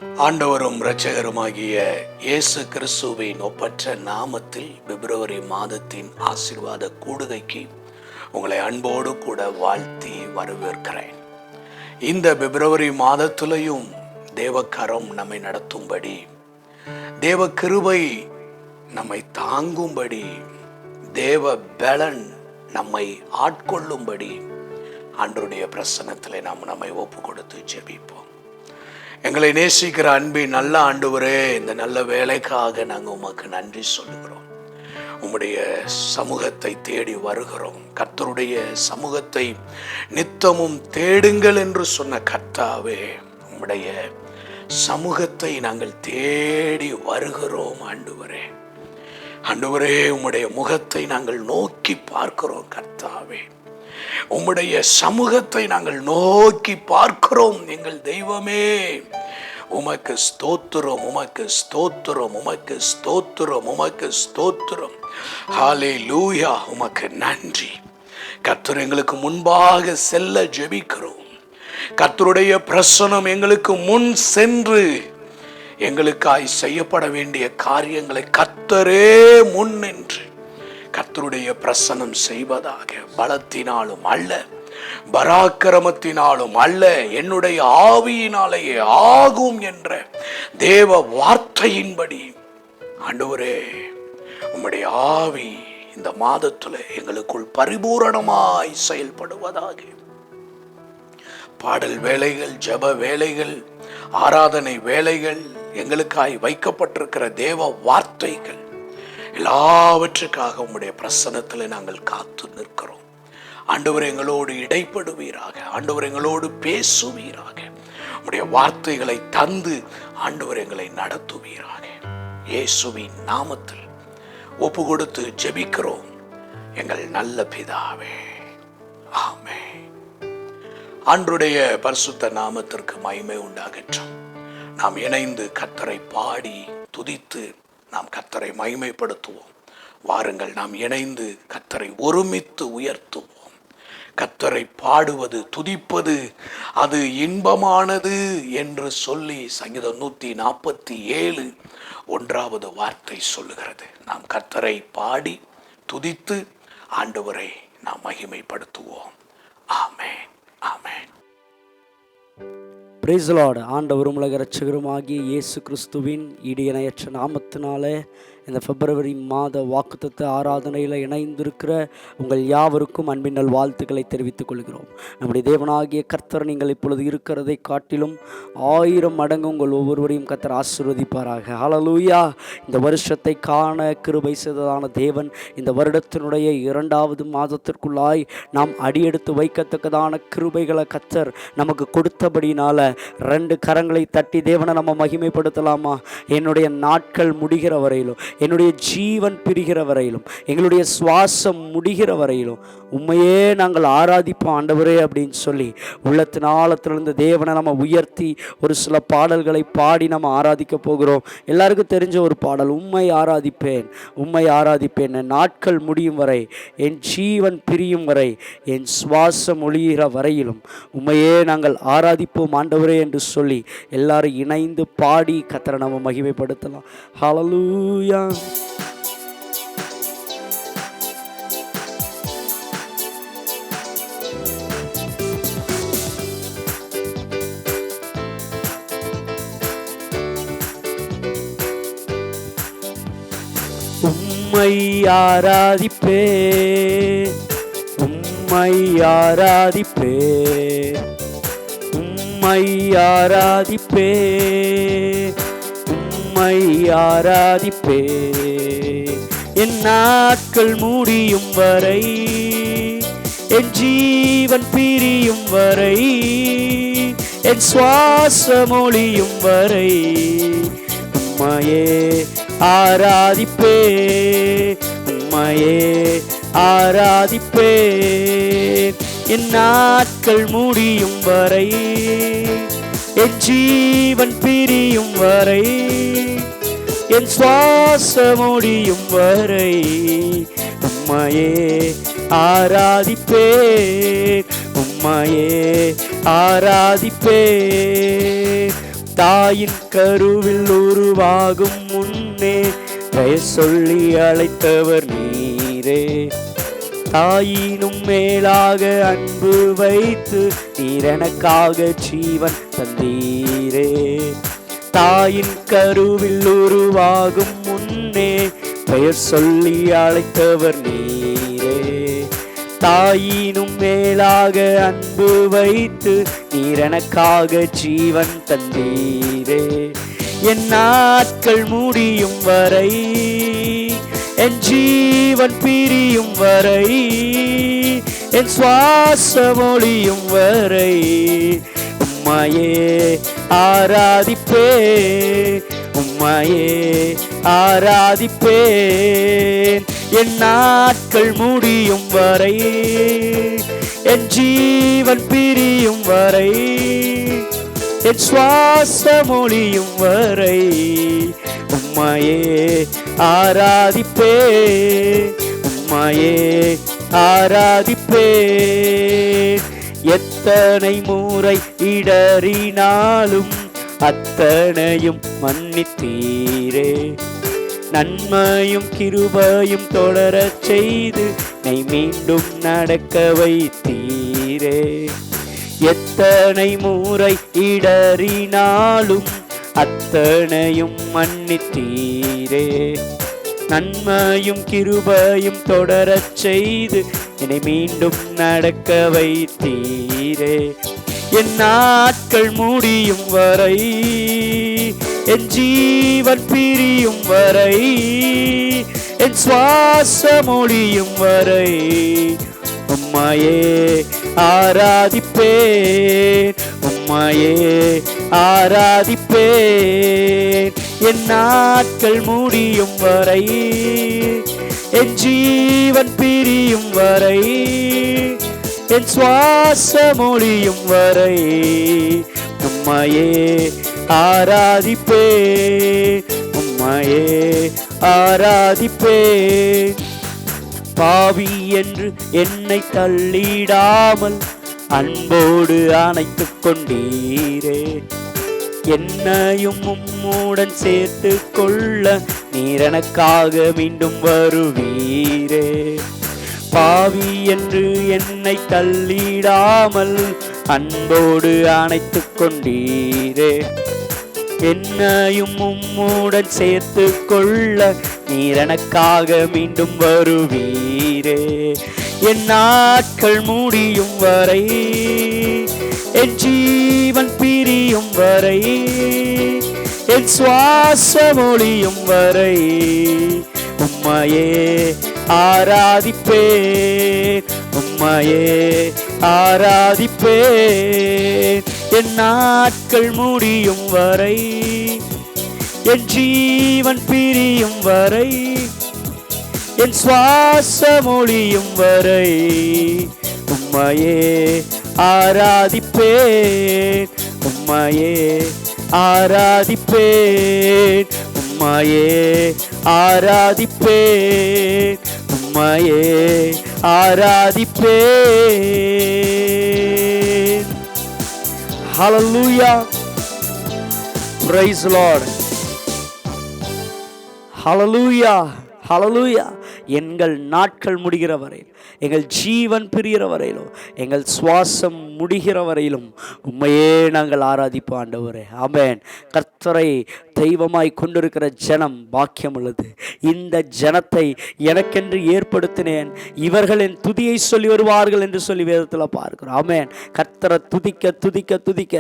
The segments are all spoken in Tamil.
ஆண்டவரும் இரட்சகருமாகிய இயேசு கிறிஸ்துவின் ஒப்பற்ற நாமத்தில் பிப்ரவரி மாதத்தின் ஆசீர்வாத கூடுகைக்கு உங்களை அன்போடு கூட வாழ்த்தி வரவேற்கிறேன். இந்த பிப்ரவரி மாதத்திலையும் தேவக்கரம் நம்மை நடத்தும்படி, தேவ கிருபை நம்மை தாங்கும்படி, தேவ பலன் நம்மை ஆட்கொள்ளும்படி ஆண்டவருடைய பிரசன்னத்திலே நாம் நம்மை ஒப்பு கொடுத்து ஜெபிப்போம். எங்களை நேசிக்கிற அன்பின் நல்ல ஆண்டவரே, இந்த நல்ல வேலைக்காக நாங்கள் உமக்கு நன்றி சொல்லுகிறோம். உம்முடைய சமூகத்தை தேடி வருகிறோம். கர்த்தருடைய சமூகத்தை நித்தமும் தேடுங்கள் என்று சொன்ன கர்த்தாவே, உம்முடைய சமூகத்தை நாங்கள் தேடி வருகிறோம். ஆண்டவரே, உம்முடைய முகத்தை நாங்கள் நோக்கி பார்க்கிறோம். கர்த்தாவே, உம்முடைய சமூகத்தை நாங்கள் நோக்கி பார்க்கிறோம். எங்கள் தெய்வமே, உமக்கு ஸ்தோத்திரம், உமக்கு ஸ்தோத்திரம், உமக்கு ஸ்தோத்திரம், உமக்கு ஸ்தோத்திரம். ஹல்லேலூயா, உமக்கு நன்றி. கர்த்தர் எங்களுக்கு முன்பாக செல்ல ஜெபிக்கிறோம். கர்த்தருடைய பிரசன்னம் எங்களுக்கு முன் சென்று எங்களுக்காய் செய்யப்பட வேண்டிய காரியங்களை கர்த்தரே முன் நின்று கர்த்தருடைய பிரசன்னம் செய்வதாக. பலத்தினாலும் அல்ல, பராக்கிரமத்தினாலும் அல்ல, என்னுடைய ஆவியினாலேயே ஆகும் என்ற தேவ வார்த்தையின்படி ஆண்டவரே, உம்முடைய ஆவி இந்த மாதத்துல எங்களுக்குள் பரிபூரணமாய் செயல்படுவதாக. பாடல் வேலைகள், ஜெப வேலைகள், ஆராதனை வேலைகள், எங்களுக்காய் வைக்கப்பட்டிருக்கிற தேவ வார்த்தைகள் எல்லாவற்றுக்காக உம்முடைய பிரசன்னத்தில் நாங்கள் காத்து நிற்கிறோம். ஆண்டவர் எங்களோடு இடைப்படுவீராக. ஆண்டவர் எங்களோடு பேசுவீராக. உம்முடைய வார்த்தைகளை தந்து ஆண்டவர் எங்களை நடத்துவீராக. இயேசுவின் நாமத்தில் ஒப்பு கொடுத்து ஜெபிக்கிறோம் எங்கள் நல்ல பிதாவே, ஆமென். ஆண்டவருடைய பரிசுத்த நாமத்திற்கு மகிமை உண்டாகட்டும். நாம் இணைந்து கர்த்தரை பாடி துதித்து நாம் கர்த்தரை மகிமைப்படுத்துவோம். வாருங்கள், நாம் இணைந்து கர்த்தரை ஒருமித்து உயர்த்துவோம். கர்த்தரை பாடுவது, துதிப்பது அது இன்பமானது என்று சொல்லி சங்கீதம் 147 1வது வார்த்தை சொல்லுகிறது. நாம் கர்த்தரை பாடி துதித்து ஆண்டவரை நாம் மகிமைப்படுத்துவோம். Amen, amen. Praise the Lord. ஆண்டவரும் உலக இரட்சகருமாகிய இயேசு கிறிஸ்துவின் இடியணையற்ற நாமத்தினாலே இந்த பிப்ரவரி மாத வாக்குத்தத்த ஆராதனையில் இணைந்திருக்கிற உங்கள் யாவருக்கும் அன்பின் நல் வாழ்த்துக்களை தெரிவித்துக் கொள்கிறோம். நம்முடைய தேவனாகிய கர்த்தர் நீங்கள் இப்பொழுது இருக்கிறதை காட்டிலும் 1000 மடங்கு உங்கள் ஒவ்வொருவரையும் கர்த்தர் ஆசீர்வதிப்பாராக. ஹல்லேலூயா. இந்த வருஷத்தை காண கிருபை செய்ததான தேவன் இந்த வருடத்தினுடைய 2வது மாதத்திற்குள்ளாய் நாம் அடியெடுத்து வைக்கத்தக்கதான கிருபைகளை கர்த்தர் நமக்கு கொடுத்தபடினால 2 கரங்களை தட்டி தேவனை நம்ம மகிமைப்படுத்தலாமா? என்னுடைய நாட்கள் முடிகிற வரையிலும், என்னுடைய ஜீவன் பிரிகிற வரையிலும், எங்களுடைய சுவாசம் முடிகிற வரையிலும் உண்மையே நாங்கள் ஆராதிப்போம் ஆண்டவரே அப்படின்னு சொல்லி உள்ளத்தின் ஆழத்திலிருந்து தேவனை நம்ம உயர்த்தி ஒரு சில பாடல்களை பாடி நம்ம ஆராதிக்க போகிறோம். எல்லாருக்கும் தெரிஞ்ச ஒரு பாடல், உம்மை ஆராதிப்பேன், உம்மை ஆராதிப்பேன், என் நாட்கள் முடியும் வரை, என் ஜீவன் பிரியும் வரை, என் சுவாசம் ஒழிகிற வரையிலும் உம்மையே நாங்கள் ஆராதிப்போம் ஆண்டவரே என்று சொல்லி எல்லாரும் இணைந்து பாடி கர்த்தரை நம்ம மகிமைப்படுத்தலாம். ஹல்லேலூயா. உம்மை ஆராதிப்பேன், உம்மை ஆராதிப்பேன், உம்மை ஆராதிப்பேன், உம்மை ஆராதிப்பேன், என் நாட்கள் முடியும் வரை, என் ஜீவன் பிரியும் வரை, என் சுவாசம் ஒழியும் வரை உம்மையே ஆராதிப்பேன், உம்மையே ஆராதிப்பேன், என் நாட்கள் முடியும் வரை, என் ஜீவன் பிரியும் வரை, என் சுவாசம் முடியும் வரை உம்மையே ஆராதிப்பேன், உம்மையே ஆராதிப்பேன், தாயின் கருவில் உருவாகும் முன்னே பெயர் சொல்லி அழைத்தவர் நீரே. தாயினும் மேலாக அன்பு வைத்து நீர் எனக்காக ஜீவன் தந்தீரே. தாயின் கருவில் உருவாகும் முன்னே பெயர் சொல்லி அழைத்தவர் நீரே. தாயினும் மேலாக அன்பு வைத்து நீர் எனக்காக ஜீவன் தந்தீரே. என் நாட்கள் முடியும் வரை, என் ஜீவன் பிரியும் வரை, என் சுவாசம் ஒழியும் வரை உம்மையே ஆராதிப்பே, உம்மையே ஆராதிப்பேன். என் நாட்கள் முடியும் வரை, என் ஜீவன் பிரியும் வரை, என் சுவாசம் ஒழியும் வரை உம்மையே ஆராதிப்பேன், உம்மையே ஆராதிப்பேன். எத்தனை முறை இடறினாலும் அத்தனையும் மன்னித்தீரே. நன்மையும் கிருபையும் தொடரச் செய்து என்னை மீண்டும் நடக்க வைத்தீரே. எத்தனை முறை இடறினாலும் அத்தனையும் மன்னித்தீரே. நன்மையும் கிருபையும் தொடரச் செய்து என்னை மீண்டும் நடக்க வைத்தீரே. என் நாட்கள் முடியும் வரை, என் ஜீவன் பிரியும் வரை, என் சுவாசம் ஒழியும் வரை உம்மையே ஆராதிப்பேன், உம்மையே ஆராதிப்பேன். என் நாட்கள் முடியும் வரை, என் ஜீவன் பிரியும் வரை, என் சுவாசம் ஒழியும் வரை உம்மையே ஆராதிப்பேன், உம்மையே ஆராதிப்பேன். பாவி என்று என்னை தள்ளிடாமல் அன்போடு அணைத்துக் கொண்டீரே. என்னையும் உம்முடன் சேர்த்து கொள்ள நீர் எனக்காக மீண்டும் வருவீரே. பாவி என்று என்னை தள்ளிடாமல் அன்போடு அணைத்துக் கொண்டீரே. என்னையும் உம்முடன் சேர்த்து கொள்ள நீர் எனக்காக மீண்டும் வருவீரே. என் நாட்கள் முடியும் வரை, என் ஜீவன் பிரியும் வரை, என் சுவாசம் ஒழியும் வரை உம்மையே ஆராதிப்பேன், உம்மையே ஆராதிப்பேன். என் நாட்கள் முடியும் வரை, என் ஜீவன் பிரியும் வரை, என் சுவாசம் ஒழியும் வரை உம்மையே ஆராதிப்பேன், உம்மையே ஆராதிப்பேன், உம்மையே ஆராதிப்பேன், உம்மையே ஆராதிப்பேன். Hallelujah. Praise the Lord. Hallelujah. Hallelujah. எங்கள் நாட்கள் முடிகிற வரையில், எங்கள் ஜீவன் பிரிகிற வரையிலும், எங்கள் சுவாசம் முடிகிற வரையிலும் உம்மையே நாங்கள் ஆராதிப்போம் ஆண்டவரே. ஆமென். கர்த்தரை தெய்வமாய் கொண்டிருக்கிற ஜனம் பாக்கியம் உள்ளது. இந்த ஜனத்தை எனக்கென்று ஏற்படுத்தினேன், இவர்கள் என் துதியை சொல்லி வருவார்கள் என்று சொல்லி வேதத்தில் பார்க்கிறோம். ஆமென். கர்த்தரை துதிக்க துதிக்க துதிக்க,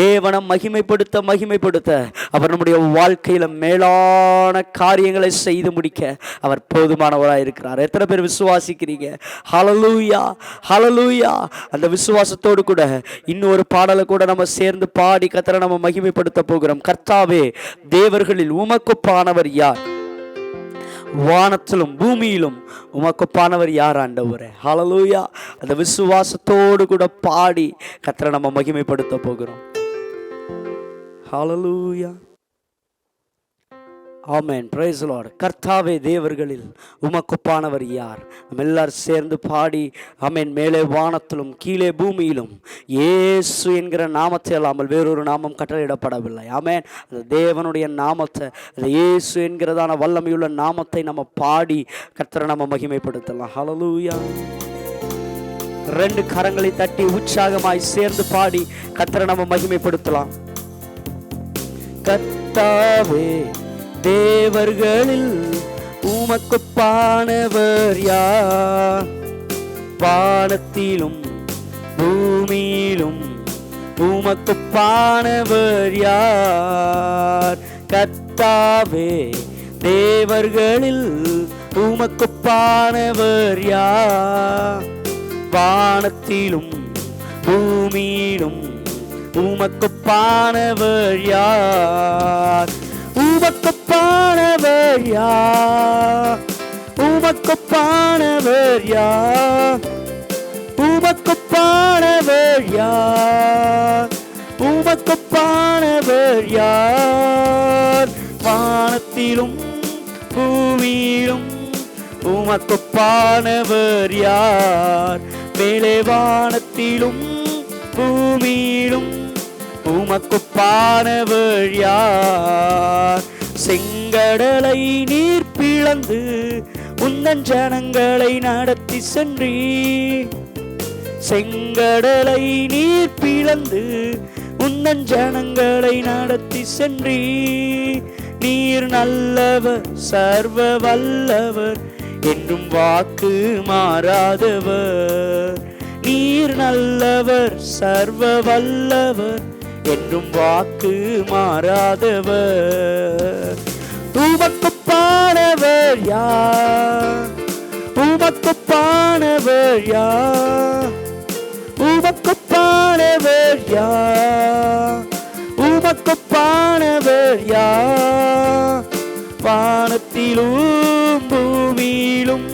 தேவனை மகிமைப்படுத்த மகிமைப்படுத்த, அவர் நம்முடைய வாழ்க்கையில் மேலான காரியங்களை செய்து முடிக்க அவர் போதுமானவராக இருக்கிறார். எத்தனை பேர் விசுவாசிக்கிறீங்க? ஹல்லேலூயா, ஹல்லேலூயா. அந்த விசுவாசத்தோடு கூட இன்னொரு பாடலை கூட நம்ம சேர்ந்து பாடி கர்த்தரை நம்ம மகிமைப்படுத்த போகிறோம். கர்த்தாவே, தேவர்களில் உமக்கொப்பானவர் யார்? வானத்திலும் பூமியிலும் உமக்கொப்பானவர் யார் ஆண்டவரே? ஹல்லேலூயா. அந்த விசுவாசத்தோடு கூட பாடி கர்த்தரை நம்ம மகிமைப்படுத்த போகிறோம். Hallelujah. Amen. Praise the Lord. கர்த்தாவே தேவர்களில் உமக்குப்பானவர் யார்? நம்ம எல்லாரும் சேர்ந்து பாடி ஆமென். மேலே வானத்திலும் கீழே பூமியிலும் இயேசு என்கிற நாமத்தை அல்லாமல் வேறொரு நாமம் கட்டளையிடப்படவில்லை. ஆமென். அந்த தேவனுடைய நாமத்தை, அந்த இயேசு என்கிறதான வல்லமையுள்ள நாமத்தை நம்ம பாடி கர்த்தரை நம்ம மகிமைப்படுத்தலாம். ஹல்லேலூயா. 2 கரங்களை தட்டி உற்சாகமாய் சேர்ந்து பாடி கர்த்தரை நம்ம மகிமைப்படுத்தலாம். கர்த்தாவே தேவர்களில் உமக்குப்பானவர் யார்? வானத்திலும் பூமியிலும் உமக்குப்பானவர் யார்? கர்த்தாவே தேவர்களில் உமக்குப்பானவர் யார்? வானத்திலும் பூமியிலும் உமக்குப்பானவர் யார்? உமக்குப்பானவர் யார்? உமக்குப்பானவர் யார்? உமக்குப்பானவர் யார்? உமக்குப்பானவர் யார்? வானத்திலும் பூமியிலும் உமக்குப்பானவர் யார்? மேலே வானத்திலும் பூமியிலும் உமக்குப்பானவர் யார்? செங்கடலை நீர் பிளந்து உந்தன் ஜனங்களை நடத்தி சென்றீர். செங்கடலை நீர் பிளந்து உந்தன் ஜனங்களை நடத்தி சென்றீர். நீர் நல்லவர், சர்வ வல்லவர், என்றும் வாக்கு மாறாதவர். நீர் நல்லவர், சர்வ வல்லவர், என்றும் வாக்கு மாறாதவர். உமக்குப்பானவர் யார்? உமக்குப்பானவர் யார்? உமக்குப்பானவர் யார்? உமக்குப்பானவர் யார்? வானத்திலும் பூமியிலும்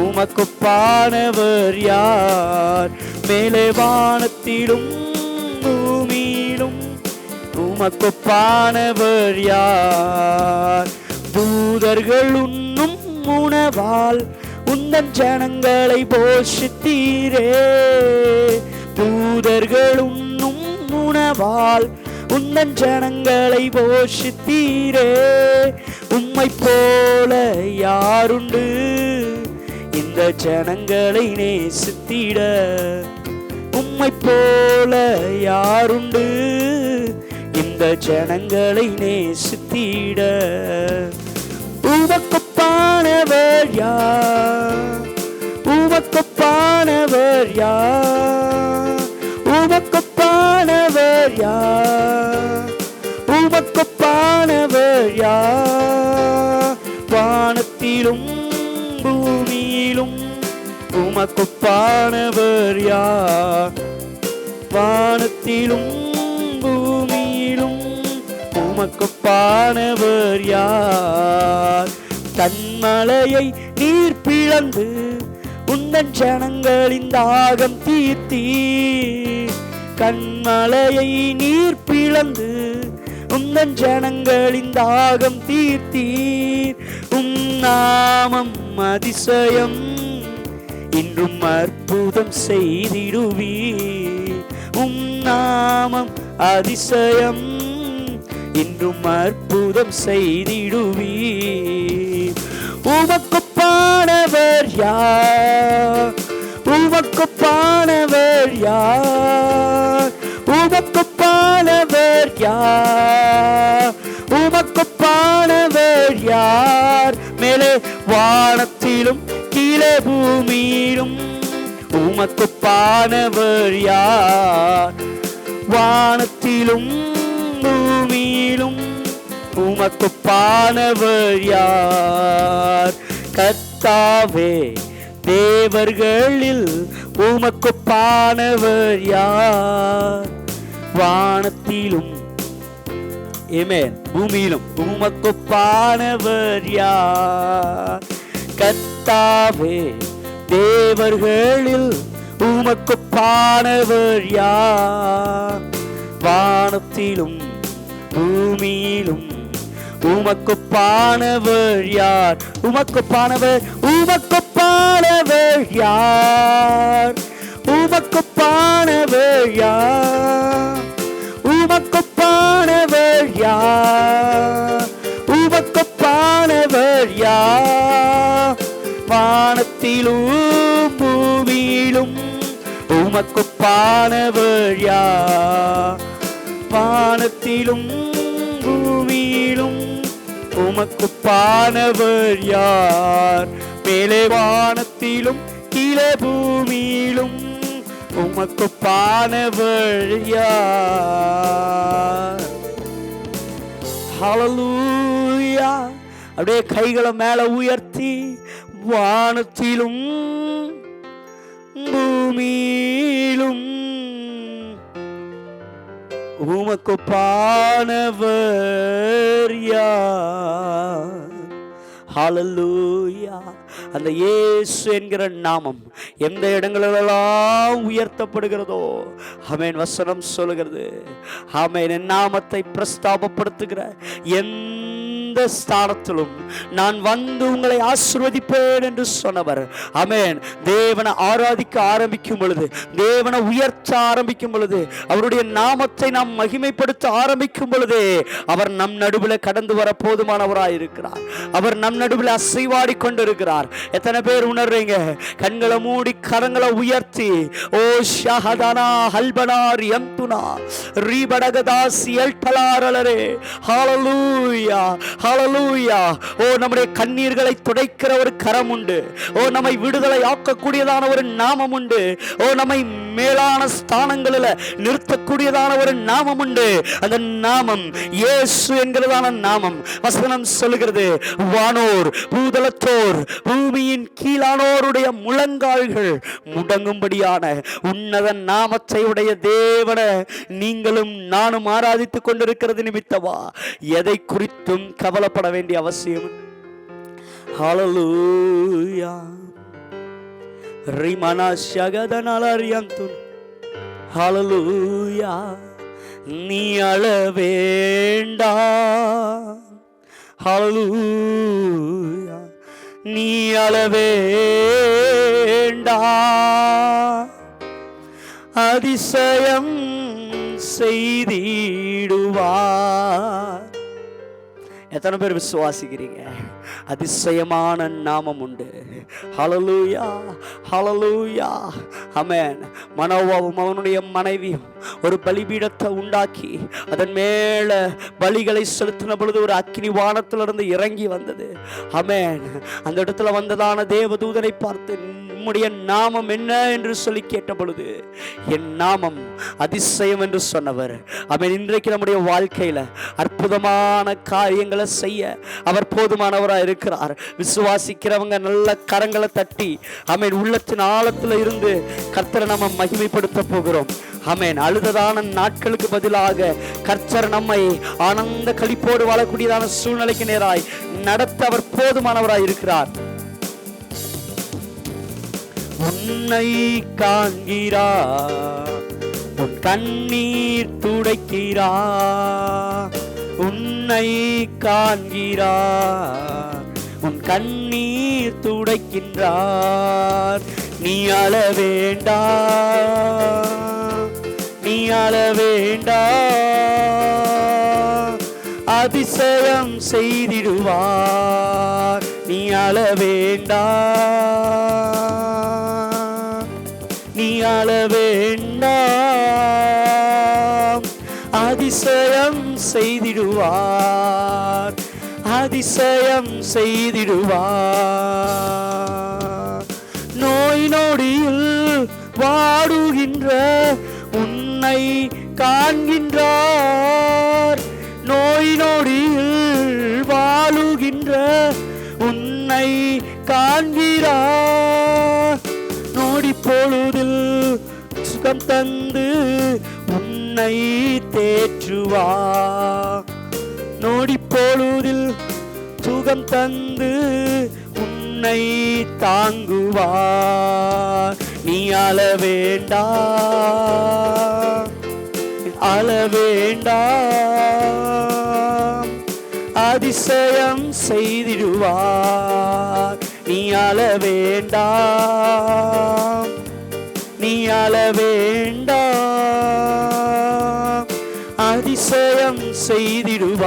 உமக்குப்பானவர் யார்? மேலே வானத்திலும் பூமியிலும் உமக்குப்பானவர் யார்? தூதர்கள் உண்ணும் உணவால் உந்தன் ஜனங்களை போஷித்தீரே. தூதர்கள் உண்ணும் உணவால் உந்தன் ஜனங்களை போஷித்தீரே. உம்மை போல யாருண்டு இந்த ஜனங்களை நேசித்திட? உம்மை போல யாருண்டு இந்த ஜனங்களை நேசித்திட? உமக்குப்பானவர் யார்? உமக்குப்பானவர் யார்? உமக்குப்பானவர் யார்? உமக்குப்பானவர் யார்? வானத்திலும் பூமியிலும் உமக்குப்பானவர் யார்? வானத்திலும் பூமியிலும் உமக்குப்பானவர் யார்? தன்மலையை நீர் பிளந்து உந்தன் ஜனங்களின் தாகம் தீர்த்தீர். கண்மலையை நீர் பிளந்து உந்தன் ஜனங்களின் தாகம் தீர்த்தீர். நாமம் அதிசயம், இன்றும் அற்புதம் செய்திடுவீர். நாமம் அதிசயம், இன்றும் அற்புதம் செய்திடுவீர். உமக்குப்பானவர் யார்? உமக்குப்பானவர் யார்? உமக்குப்பானவர் யார்? உமக்குப்பானவர் யார்? மேலே வானத்திலும் கீழே பூமியிலும் உமக்குப்பானவர் யார்? வானத்திலும் பூமியிலும் உமக்குப்பானவர் யார்? கர்த்தாவே தேவர்களில் உமக்குப்பானவர் யார்? வானத்திலும் ஆமென் பூமியிலும் உமக்குப்பானவர் யார்? கர்த்தாவே தேவர்களில் உமக்குப்பானவர் யார்? வானத்திலும் பூமியிலும் உமக்குப்பானவர் யார்? உமக்குப்பானவர், உமக்குப்பானவர் யார்? உமக்குப்பானவர் யார்? உமக்குப்பானவர் யார்? உமக்குப்பானவர் யார்? வானத்திலும் பூமியிலும் உமக்குப்பானவர் யார்? வானத்திலும் பூமியிலும் உமக்குப்பானவர் யார்? மேலே வானத்திலும் கீழே பூமியிலும் உமக்குப்பானவர் யார்? ஹல்லேலூயா. அப்படியே கைகளை மேல உயர்த்தி வானத்திலும் பூமியிலும் உமக்குப்பானவர் யார்? ஹல்லேலூயா. அந்த இயேசு என்கிற நாமம் எந்த இடங்களெல்லாம் உயர்த்தப்படுகிறதோ, ஆமென், வசனம் சொல்லுகிறது, ஆமென், என் நாமத்தை பிரஸ்தாபப்படுத்துகிற எந்த ஸ்தானத்திலும் நான் வந்து உங்களை ஆசீர்வதிப்பேன் என்று சொன்னவர். ஆமென். தேவனை ஆராதிக்க ஆரம்பிக்கும் பொழுது, தேவனை உயர்த்த ஆரம்பிக்கும் பொழுது, அவருடைய நாமத்தை நாம் மகிமைப்படுத்த ஆரம்பிக்கும் பொழுது அவர் நம் நடுவில் கடந்து வர போதுமானவராய் இருக்கிறார். அவர் நம் நடுவில் அசைவாடி கொண்டிருக்கிறார். எத்தனை பேர் உணர்றீங்க? கண்களை மூடி கரங்களை உயர்த்தி, ஓ ஷஹதானா ஹல்பனார் யம்துனா ரீபடகதாஸ் எல்டலாரலரே. ஹல்லேலூயா, ஹல்லேலூயா. ஓ, நம்முடைய கண்ணீர்களை துடைக்கிற ஒரு கரம் உண்டு. ஓ, நம்மை விடுதலை ஆக்கக்கூடியதான ஒரு நாமம் உண்டு. ஓ, நம்மை மேலான ஸ்தானங்களில் நிறுத்தக்கூடியதான ஒரு நாமம் உண்டு. அந்த நாமம் இயேசு என்கிறதான நாமம். வசனம் சொல்லுகிறது, வானோர் பூதலத்தோர் பூமியின் கீழானோருடைய முழங்கால்கள் முடங்கும்படியான உன்னத நாமத்தை உடைய தேவன நீங்களும் நானும் ஆராதித்துக் கொண்டிருக்கிறது நிமித்தமா எதை குறித்தும் கவலைப்பட வேண்டிய அவசியம். ஹல்லேலூயா. ரிமனா ஷகதனலரியந்துன். ஹல்லேலூயா. நீ அழ வேண்டாம். ஹல்லேலூயா. நீ அழ வேண்டாம். அதிசயம் செய்திடுவார். எத்தனை பேர் விசுவாசிக்கிறீங்க? அதிசயமான நாமம் உண்டு. ஹல்லேலூயா, ஹல்லேலூயா. ஆமென். மனோவாவும் அவனுடைய மனைவியும் ஒரு பலிபீடத்தை உண்டாக்கி அதன் மேல பலிகளை செலுத்தின பொழுது ஒரு அக்கினி வானத்திலிருந்து இறங்கி வந்தது. ஆமென். அந்த இடத்துல வந்ததான தேவதூதனை பார்த்து, உம்முடைய நாமம் என்ன என்று சொல்லி கேட்ட பொழுது, என் நாமம் அதிசயம் என்று சொன்னவர். ஆமென். இன்றைக்கு நம்முடைய வாழ்க்கையில அற்புதமான காரியங்களை செய்ய அவர் போதுமானவராக இருக்கிறார். விசுவாசிக்கிறவங்க நல்ல கரங்களை தட்டி, ஆமென், உள்ளத்தின் ஆழத்துல இருந்து கர்த்தரை நம்ம மகிமைப்படுத்த போகிறோம். ஆமென். அழுததான நாட்களுக்கு பதிலாக கர்த்தர் நம்மை ஆனந்த களிப்போடு வாழக்கூடியதான சூழ்நிலைக்கு நேராய் நடத்த அவர் போதுமானவராய் இருக்கிறார். உன்னை காண்கிறார், உன் கண்ணீர் துடைக்கிறார். உன்னை காண்கிறார், உன் கண்ணீர் துடைக்கின்றார். நீ அழ வேண்டாம், நீ அழ வேண்டாம். அதிசயம் செய்திடுவார். நீ அழ வேண்டாம், நீ அழ வேண்டாம். அதிசயம் செய்திடுவார், அதிசயம் செய்திடுவார். நோய் நொடியில் வாடுகின்ற உன்னை காண்கின்றார். நோய் நொடியில் வாழுகின்ற உன்னை காண்கிறார். நொடி பொழுதில் சுகம் தந்து உன்னை தேற்றுவார். நொடி பொழுதில் சுகம் தந்து உன்னை தாங்குவார். நீ அழ வேண்டாம், அழ வேண்டாம். அதிசயம் செய்திடுவார். நீ அழ வேண்டாம், நீ அழ வேண்டாம், அதிசயம் செய்திடுவார்.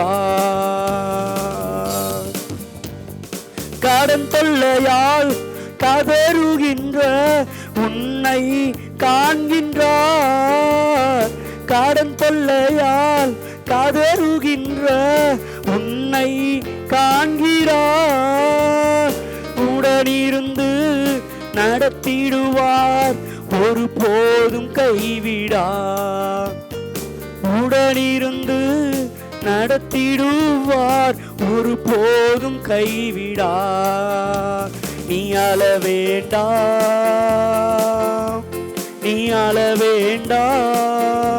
கடன் தொல்லையால் கதறுகின்ற உன்னை காண்கின்றார். கடன் தொல்லையால் கதறுகின்ற உன்னை காண்கிறார். உடனிருந்து நடத்திடுவார், ஒருபோதும் கைவிடார். உடனிருந்து நடத்திடுவார், ஒருபோதும் கைவிடார். நீ அழ வேண்டாம், நீ அழ வேண்டாம்,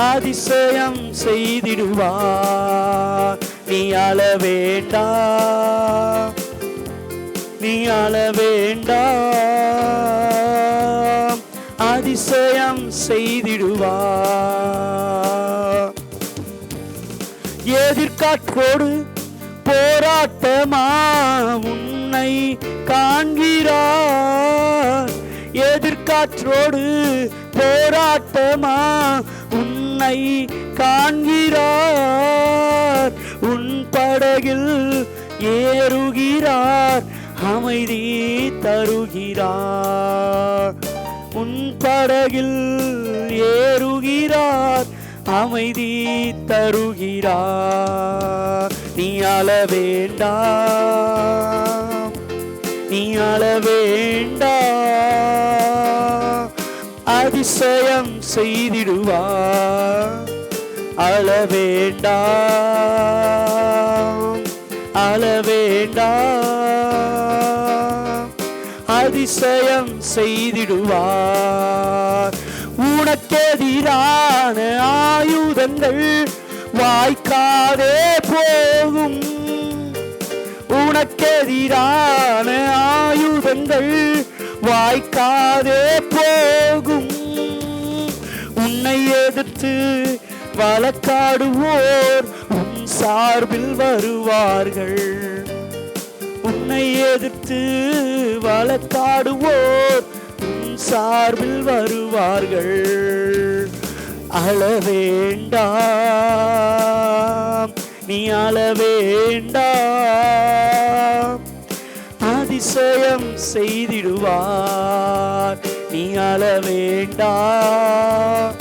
அதிசயம் செய்திடுவார். நீ அழ வேண்டாம், நீ அழ வேண்டாம், அதிசயம் செய்திடுவார். எதிர்காற்றோடு போராட்டமா உன்னை காண்கிறார். எதிர்காற்றோடு போராட்டமா உன்னை காண்கிறார். உன் படகில் ஏறுகிறார், அமைதி தருகிறார். உன் படகில் ஏறுகிறார், அமைதி தருகிறார். நீ அழ வேண்டாம், நீ அழ வேண்டாம், அதிசயம் செய்திடுவார். அழ வேண்டாம், அழ வேண்டாம், அதிசயம் செய்திடுவார். உனக்கெதிரான ஆயுதங்கள் வாய்க்காதே போகும். உனக்கெதிரான ஆயுதங்கள் வாய்க்காதே போகும். உன்னை எதிர்த்து வழக்காடுவோர் உன் சார்பில் வருவார்கள். உன்னை எதிர்த்து வழக்காடுவோர் உன் சார்பில் வருவார்கள். அழ வேண்டாம், நீ அழ வேண்டாம், அதிசயம் செய்திடுவார். நீ அழ வேண்டாம்,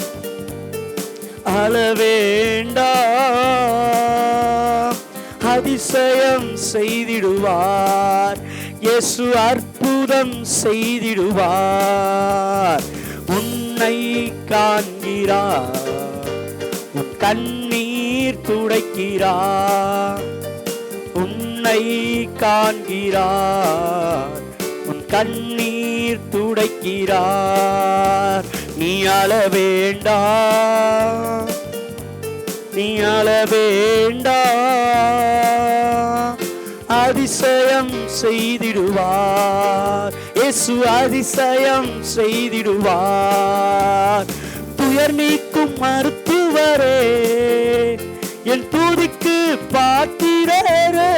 அழ வேண்டாம், அதிசயம் செய்திடுவார். இயேசு அற்புதம் செய்திடுவார். உன்னை காண்கிறார், உன் கண்ணீர் துடைக்கிறார். உன்னை காண்கிறார், உன் கண்ணீர் துடைக்கிறார். நீ அழ வேண்டாம், நீ அழ வேண்டாம், அதிசயம் செய்திடுவார். இயேசு அதிசயம் செய்திடுவார். துயர் நீக்கும் மருத்துவரே, என் துதிக்கு பாத்திரரே.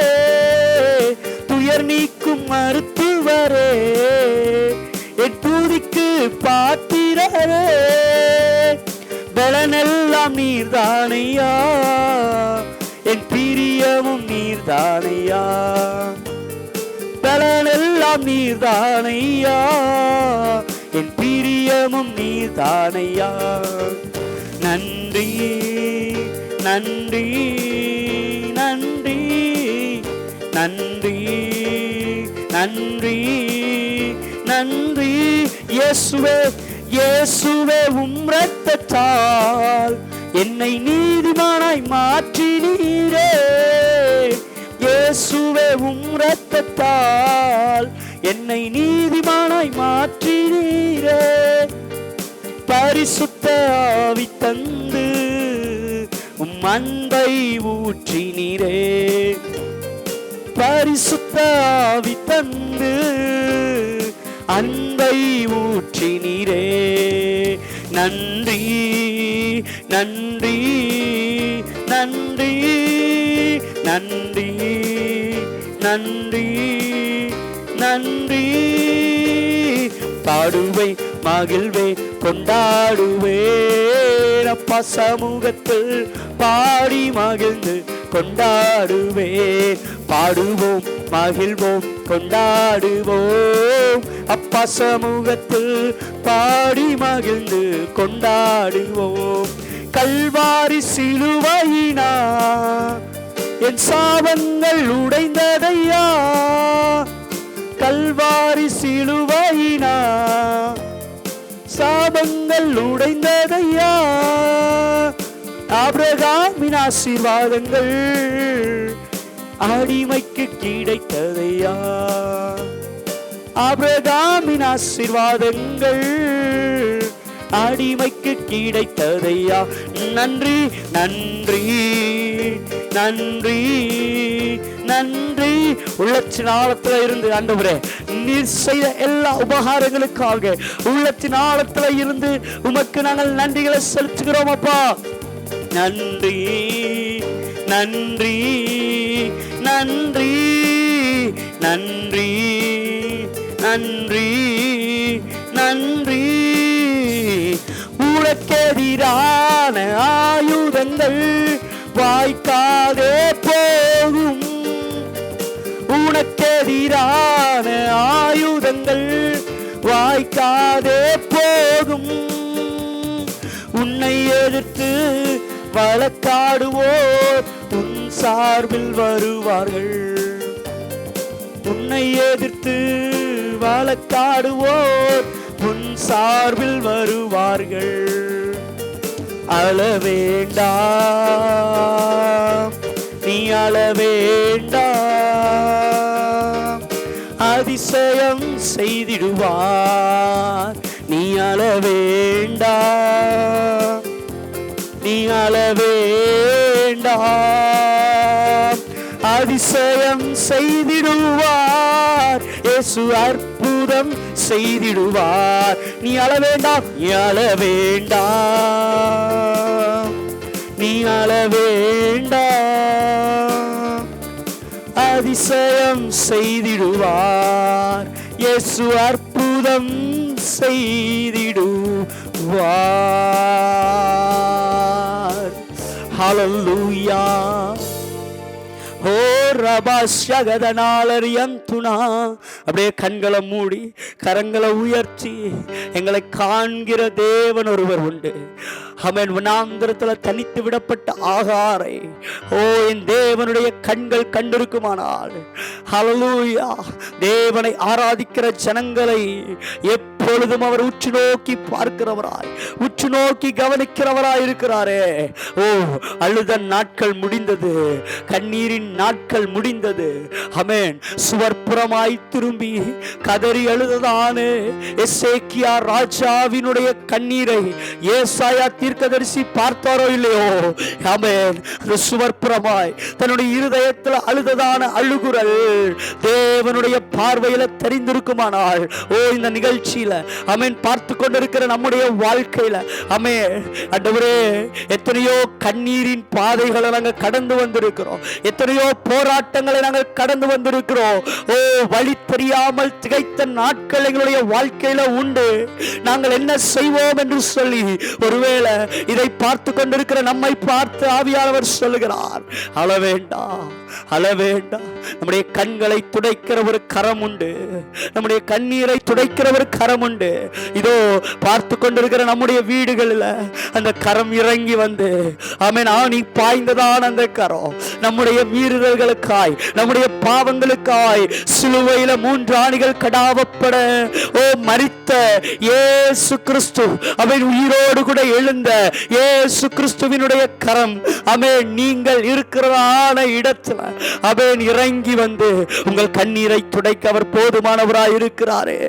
துயர் நீக்கும் மருத்துவரே, என் துதிக்கு பாத்திரரே. பலனெல்லாம் நீர்தானையா, என் பிரியமும் நீர்தானையா. பலனெல்லாம் நீர்தானையா, என் பிரியமும் நீர்தானையா. நன்றி நன்றி நன்றி நன்றி நன்றி நன்றி. இயேசுவே இயேசுவே, உம் இரத்தத்தால் என்னை நீதிமானாய் மாற்றினீரே. இயேசுவே, உம் இரத்தத்தால் என்னை நீதிமானாய் மாற்றினீரே. பரிசுத்த ஆவி தந்து உம் அன்பை ஊற்றினீரே. பரிசுத்த ஆவி தந்து அன்பை ஊற்றினீரே. நன்றி நன்றி நன்றி நன்றி நன்றி நன்றி. பாடுவை மகிழ்வே கொண்டாடுவேன் அப்பா சமூகத்தில் பாடி மகிழ்ந்து கொண்டாடுவேன். பாடுவோம் மகிழ்வோம் கொண்டாடுவோம் அப்பா சமூகத்தில் பாடி மகிழ்ந்து கொண்டாடுவோம். கல்வாரி சிலுவையினா என் சாபங்கள் உடைந்ததையா, கல்வாரி சிலுவையினா சாபங்கள் உடைந்ததையா. ஆபிரகாமின் ஆசீர்வாதங்கள் அடிமைக்கு கிடைத்ததையா, ஆபிரகாமின் ஆசீர்வாதங்கள் அடிமைக்கு கிடைத்ததையா. நன்றி நன்றி நன்றி நன்றி. உள்ளத்தின் ஆழத்துல இருந்து ஆண்டவரே நீர் செய்த எல்லா உபகாரங்களுக்காக உள்ளத்தின் ஆழத்துல இருந்து உமக்கு நாங்கள் நன்றிகளை செலுத்துகிறோம் அப்பா. நன்றி நன்றி நன்றி நன்றி நன்றி நன்றி. உனக்கெதிரான ஆயுதங்கள் வாய்க்காதே போகும், உனக்கெதிரான ஆயுதங்கள் வாய்க்காதே போகும். உன்னை எதிர்த்து வழக்காடுவோர் உன் சார்பில் வருவார்கள், உன்னை எதிர்த்து வழக்காடுவோர் உன் சார்பில் வருவார்கள். அழவேண்டாம் நீ அழவேண்டாம், அதிசயம் செய்திடுவார். நீ அழவேண்டாம் நீ அழவேண்டாம், அதிசயம் செய்திடுவார். இயேசு அற்புதம் செய்திடுவார். நீ அழவேண்டாம் நீ அழவேண்டாம் நீ அழவேண்டாம், அதிசயம் செய்திடுவார். இயேசு அற்புதம் செய்திடுவார். ஹல்லேலூயா. ஓ ரபாஷகதனாலரியந்துனா. அப்படியே கண்களை மூடி கரங்களை உயர்த்தி எங்களை காண்கிற தேவன் ஒருவர் உண்டு. ஆமென். வனாந்திரத்தில் தனித்து விடப்பட்ட ஆகாரை ஓ என் தேவனுடைய கண்கள் கண்டிருக்குமானால், ஹல்லேலூயா, தேவனை ஆராதிக்கிற ஜனங்களை எப்பொழுதும் அவர் உற்று நோக்கி பார்க்கிறவராய் உற்று நோக்கி கவனிக்கிறவராய் இருக்கிறாரே. ஓ அழுத நாட்கள் முடிந்தது, கண்ணீரின் நாட்கள் முடிந்தது. ஆமென். சுவர்ப்புறமாய் திரும்பி கதறி அழுததான எசேக்கியா ராஜாவினுடைய கண்ணீரை ஏசாயா தீர்க்கதரிசி பார்த்தாரோ இல்லையோ, ஆமென், அந்த சுவர்ப்புறமாய் தன்னுடைய இருதயத்தில் அழுததான அழுகுரல் தேவனுடைய பார்வையில தெரிந்திருக்குமானால், ஓ இந்த நிகழ்ச்சியில ஆமென் பார்த்து கொண்டிருக்கிற நம்முடைய வாழ்க்கையில ஆமென் ஆண்டவரே எத்தனையோ கண்ணீரின் பாதைகளை நாங்கள் கடந்து வந்திருக்கிறோம், எத்தனையோ போராட்டங்களை நாங்கள் கடந்து வந்திருக்கிறோம். ஓ வழி தெரியாமல் திகைத்த நாட்கள் எங்களுடைய வாழ்க்கையில உண்டு. நாங்கள் என்ன செய்வோம் என்று சொல்லி ஒருவேளை இதை பார்த்து கொண்டிருக்கிற நம்மை பார்த்து ஆவியானவர் சொல்லுகிறார், அழ வேண்டாம் அழ வேண்டாம். நம்முடைய கண்களை துடைக்கிற ஒரு கரம் உண்டு, நம்முடைய கண்ணீரை துடைக்கிற ஒரு கரம் உண்டு. இதோ பார்த்து கொண்டிருக்கிற நம்முடைய வீடுகளில் அந்த கரம் இறங்கி வந்து ஆமென் ஆணி பாய்ந்ததான் அந்த கரம் நம்முடைய மீறுதல்களுக்காய் நம்முடைய பாவங்களுக்காய் சிலுவையில 3 ஆணிகள் கடாவப்பட ஓ மரித்த இயேசு கிறிஸ்து அவன் உயிரோடு கூட எழுந்த இயேசு கிறிஸ்துவினுடைய கரம் ஆமென் நீங்கள் இருக்கிறதான இடத்துல ஆமென் இறங்கி வந்து உங்கள் கண்ணீரை துடைக்க அவர் போதுமானவராய் இருக்கிறாரே.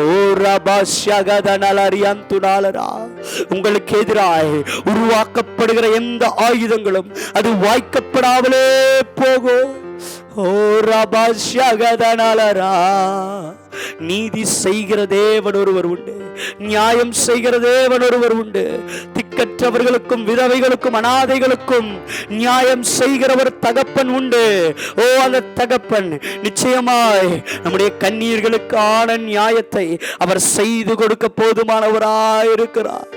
ஓ ரபாஷகதனலரியந்துனாலரா. உங்களுக்கு எதிராய் உருவாக்கப்படுகிற எந்த ஆயுதங்களும் அது வாய்க்கப்படாமலே போகும். ஓ ரபாஷகதனலரா. நீதி செய்கிற தேவன் ஒருவர் உண்டு, நியாயம் செய்கிற தேவன் ஒருவர் உண்டு. திக்கற்றவர்களுக்கும் விதவைகளுக்கும் அனாதைகளுக்கும் நியாயம் செய்கிற ஒரு தகப்பன் உண்டு. ஓ, அந்த தகப்பன் நிச்சயமாய் நம்முடைய கண்ணீர்களுக்கான நியாயத்தை அவர் செய்து கொடுக்க போதுமானவராயிருக்கிறார்.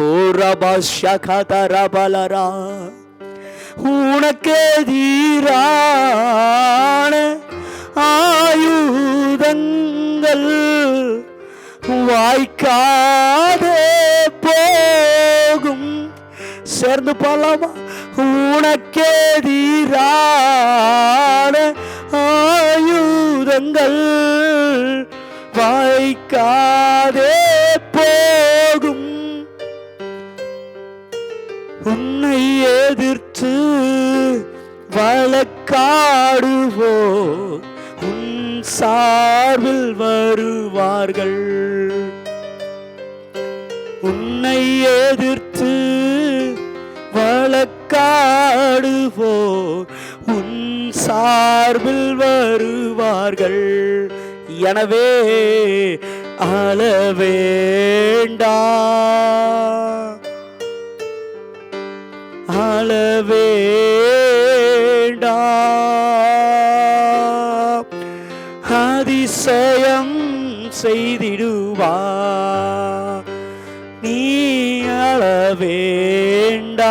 ஓ ரபா ஷகத ரபலரா, உனக்கு எதிரான ஆயுதங்கள் வாய்க்காதே போகும். சேர்ந்து பாடலாமா? உனக்கு எதிரான ஆயுதங்கள் வாய்க்காதே போகும். உன்னை எதிர்த்து வழக்காடுவோர் உன் சார்பில் வருவார்கள். உன்னை எதிர்த்து வழக்காடுவோர் உன் சார்பில் வருவார்கள். எனவே அழ வேண்டாம், அழ வேண்டாம், அதிசயம் செய்திடுவார். நீ அழ வேண்டாம்,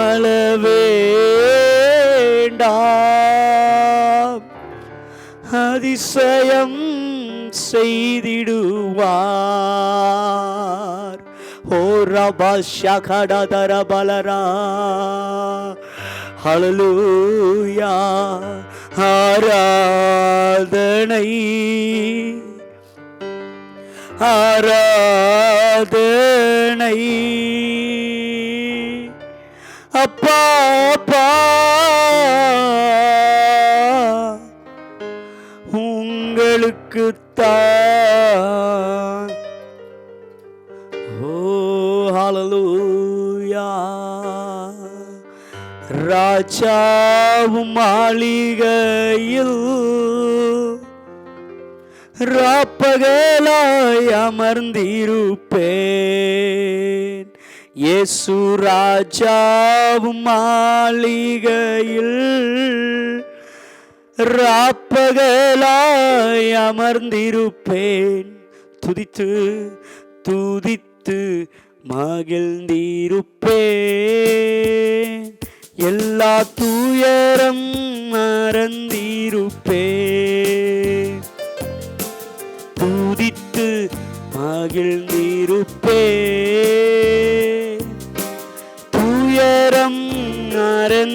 அழ வேண்டாம், அதிசயம் செய்திடுவார். ஓ ரபா ஷகடதர பலரா, ஹல்லேலூயா. ஆராதனை ஆராதனை அப்பா அப்பா உங்களுக்குத்தான். ஓ ஹல்லேலூயா. ராஜாவும் மாளிகையில் ராப்பகலாய் அமர்ந்திருப்பேன். இயேசு ராஜாவும் மாளிகையில் ராப்பகலாய் அமர்ந்திருப்பேன். துதித்து துதித்து மகிழ்ந்திருப்பேன். எல்லா துயரம் மறந்திருப்பேன். துதித்து மகிழ்ந்திருப்பேன். துயரம் மறந்திருப்பேன்.